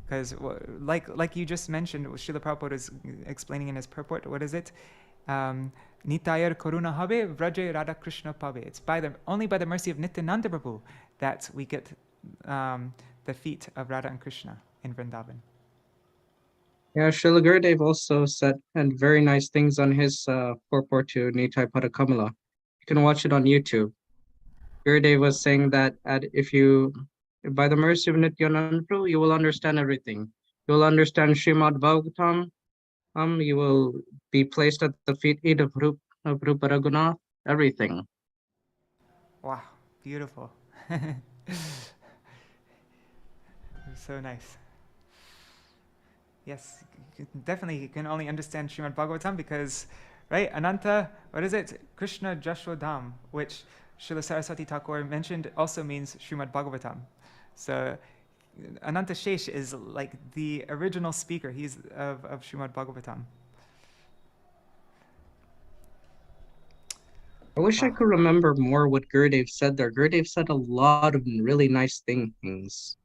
because like you just mentioned, Srila Prabhupada is explaining in his purport. What is it? Nitayar Karuna Habe Vraja Radha Krishna Pabe. It's only by the mercy of Nityananda Prabhu that we get the feet of Radha and Krishna in Vrindavan. Yeah, Srila Gurudev also said and very nice things on his purport to Nitai Padakamala. You can watch it on YouTube. Gurudev was saying that by the mercy of Nityananda Prabhu, you will understand everything. You will understand Śrīmad Bhagavatam. You will be placed at the feet of Rupa Raghunath, everything. Wow, beautiful. So nice. Yes, definitely you can only understand Śrīmad Bhagavatam because, right, Ananta, what is it? Krishna Jashodham, which Srila Saraswati Ṭhākura mentioned also means Śrīmad Bhagavatam. So Ananta Shesh is like the original speaker. He's of Śrīmad Bhagavatam. I wish I could remember more what Gurudev said there. Gurudev said a lot of really nice things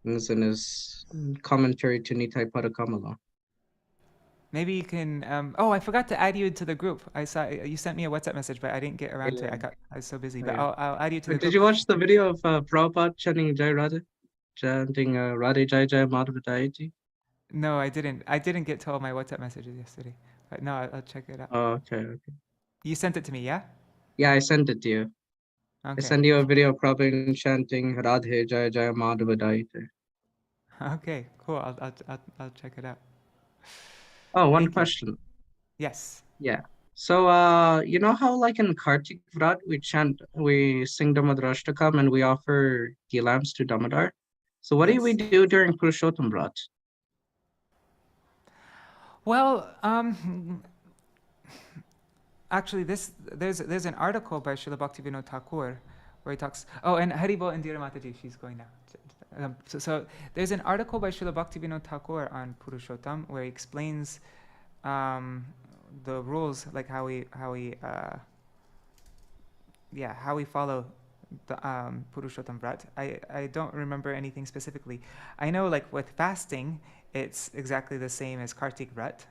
in his commentary to Nitai Padakamala. Maybe you can. I forgot to add you to the group. I saw you sent me a WhatsApp message, but I didn't get around to it. I was so busy. But I'll add you to the group. Did you watch the video of Prabhupada chanting Jai Radha? Chanting Radhe Jai Jai Madhava Daiji? No, I didn't. I didn't get to all my WhatsApp messages yesterday. But no, I'll check it out. Oh, okay. You sent it to me, yeah? Yeah, I sent it to you. I Okay. send you a video of Prabhupada chanting Radhe Jaya Jaya Madhava Daite. Okay, cool. I'll check it out. Oh, one Thank you. question. Yes. Yeah. So, you know how like in Kartik Vrat we sing Damadarashtakam and we offer ghee lamps to Damodar? So what do we Yes. do during Purushottam Vrat? Well, actually, there's an article by Śrīla Bhaktivinoda Thakur where he talks. Oh, and Haribol Indira Mataji, she's going now. So there's an article by Śrīla Bhaktivinoda Thakur on Purushottam where he explains the rules, like how we follow the Purushottam Vrat. I don't remember anything specifically. I know, like with fasting, it's exactly the same as Kartik Vrat,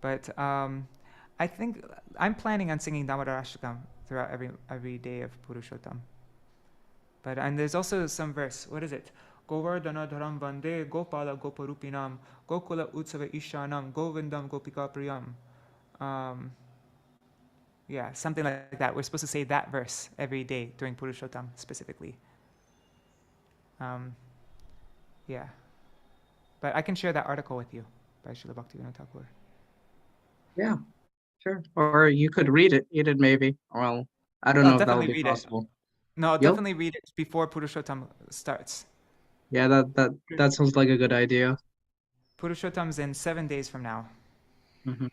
but I think I'm planning on singing Damodarashtakam throughout every day of Purushottam. And there's also some verse. What is it? Govardhana dharam vande gopala goparupinam gokula utsava ishanam govindam gopika priyam. Yeah, something like that. We're supposed to say that verse every day during Purushottam specifically. Yeah. But I can share that article with you by Śrīla Bhaktivinoda Thakur. Yeah, sure. Or you could read it maybe. Well, I don't know if that would be possible. No, I'll Yep. definitely read it before Purushottam starts. Yeah, that sounds like a good idea. Purushottam's in 7 days from now. Mm-hmm.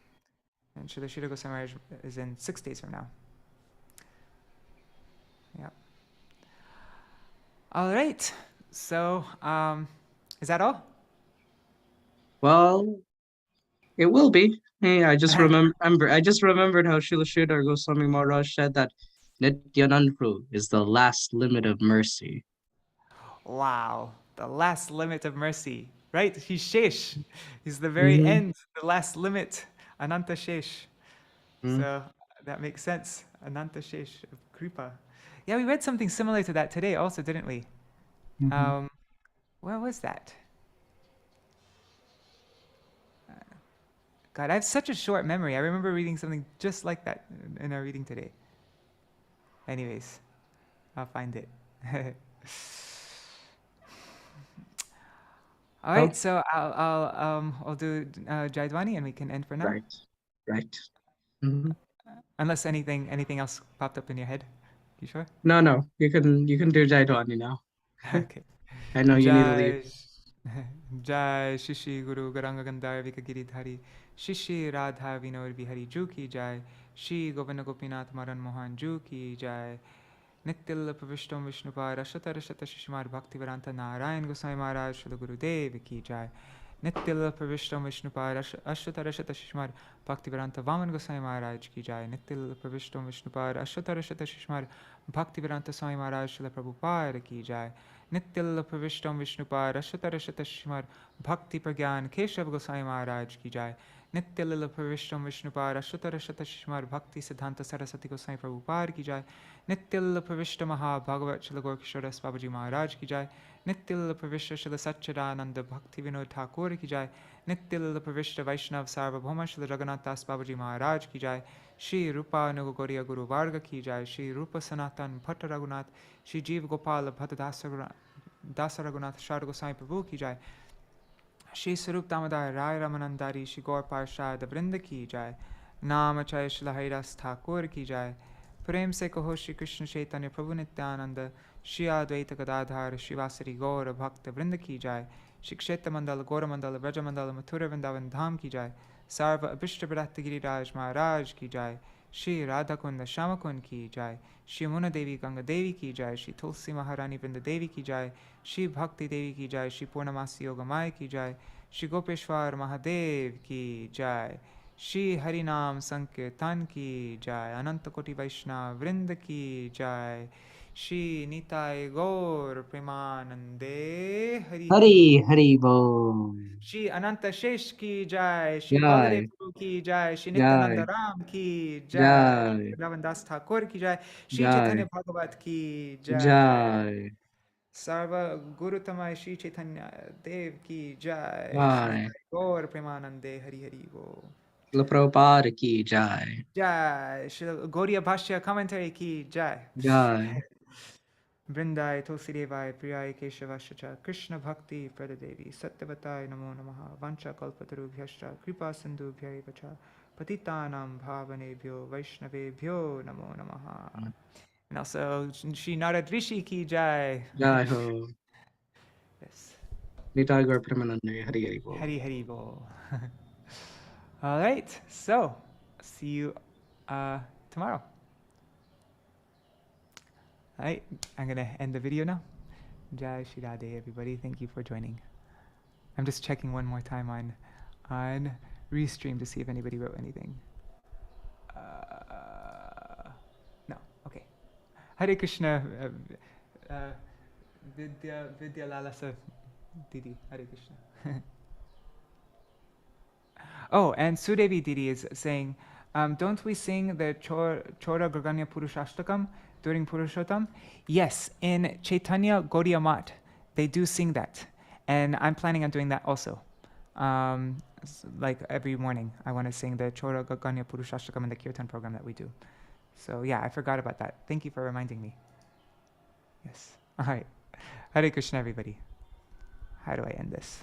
And Śrīla Sridhar Goswami Maharaj is in 6 days from now. Yeah. All right. So, is that all? Well, it will be. Hey, I just remembered how Śrīla Sridhar Goswami Maharaj said that Nityanandru is the last limit of mercy. Wow, the last limit of mercy, right? He's Shesh. He's the very end, the last limit, Ananta Shesh. So that makes sense. Ananta Shesh of Kripa. Yeah, we read something similar to that today also, didn't we? Where was that? God, I have such a short memory. I remember reading something just like that in our reading today. Anyways, I'll find it. All right, so I'll do Jaidwani and we can end for now. Right. Mm-hmm. Unless anything else popped up in your head. You sure? No. You can do Jaidwani now. Okay. I know you need to leave. Jai Shishi Guru Garanga Gandhar Vikagiri Shishi Radha Vinor Bihari Ju ki Jai Shri Govinda Gopinath Maran Mohan Ju ki Jai Nityal Pravishtam Vishnupar Ashata Rashata Shishimar Bhakti Vedanta Narayan Goswami Maharaj Shri Gurudev ki Jai Nityal Pravishtam Vishnupar Ashata Rashata Shishimar Bhakti Vedanta Vaman Goswami Maharaj ki Jai Nityal Pravishtam Vishnupar Ashata Rashata Shishimar Bhakti Vedanta Swami Maharaj Shri Prabhupada ki Jai Nityal Pravishtam Vishnupar Ashata Rashata Shishimar Bhakti Pragyan Keshav Goswami Maharaj ki Jai Nityal Pravishtam Vishnupar Ashata Rashata Shishimar Bhakti Siddhanta Saraswati Goswami Prabhupada ki Jai Nityal Pravishta Maha-Bhagavat Śrīla Gaurkishoras Babaji Maharaj ki Jai Nityal Pravishta Śrīla Satchidananda Bhakti Vinod Ṭhākura ki Jai Nityal Pravishta Vaishnav Sarvabhauma Śrīla Jagannath Das Babaji Maharaj ki Jai Śrī Rupa Nugogoriya Guru Varga ki Jai Śrī Rupa Sanatan Bhatta Raghunath Śrī Jeev Gopal Bhatta Dāsa Raghunath Śrāda Goswami Prabhu ki Jai Śrī Sarup Damodar Rai Ramanandari Śrī Gaur Parshad Vrinda ki Jai Namachay Śrīla Haridas Ṭhākura ki Jai प्रेम से कहो श्री कृष्ण चैतन्य प्रभु नित्यानंद श्री अद्वैत गदाधर शिवासरी गौर भक्त वृंद की जाय श्री क्षेत्र मंडल गौर मंडल ब्रज मंडल मथुरा वृंदावन धाम की जाय सर्व अभिष्ट व्रत गिरिराज महाराज की जाय श्री राधा कुंद श्याम कुंद की जाय श्री मुन देवी गंगा देवी की जाय श्री तुलसी महारानी वृंद देवी की जाय श्री भक्ति देवी की जाय श्री पूर्णमासी योग माय की जाय श्री गोपेश्वर महादेव की जाय श्री हरिनाम संकीर्तन की जय अनंत कोटि वैष्णव वृंद की जय श्री निताय गौर प्रेमानंदे हरि हरि बोल श्री अनंत शेष की जय श्री बलदेव गुरु की जय श्री नित्यानंद राम की जय वृंदावन दास ठाकुर की जय श्री चैतन्य भागवत की जय सर्व गुरुतमय श्री चैतन्य देव की जय श्री गौर प्रेमानंदे हरि हरि बोल Śrīla Prabhupada ki jai. Jai. Śrīla Gaudiya Bhashya commentary ki jai. Jai. Vrindai Tulsidevai Priyai Keshavashacha Krishna Bhakti Pradadevi Satyavatai Namo Namaha Vancha Kalpatarubhyascha Kripa Sindhubhyai Vacha Patitanam Bhavanebhyo Vaishnavebhyo Namo Namaha. And also Shri Nārada Rishi ki jai. Jai ho. Yes. Nitai Gaur Premanande. Hari Hari Bol. Hari Hari Bol. All right. So see you tomorrow. All right, I'm gonna end the video now. Jai Shri Radhe, everybody. Thank you for joining. I'm just checking one more time on Restream to see if anybody wrote anything. No, okay. Hare Krishna, Vidya Lalasa Didi. Hare Krishna. Oh, and Sudevi Didi is saying, don't we sing the Chora Gaganya Purushashtakam during Purushottam? Yes, in Chaitanya Gaudiya Math, they do sing that. And I'm planning on doing that also. Like every morning, I want to sing the Chora Gaganya Purushashtakam in the Kirtan program that we do. So yeah, I forgot about that. Thank you for reminding me. Yes. All right. Hare Krishna, everybody. How do I end this?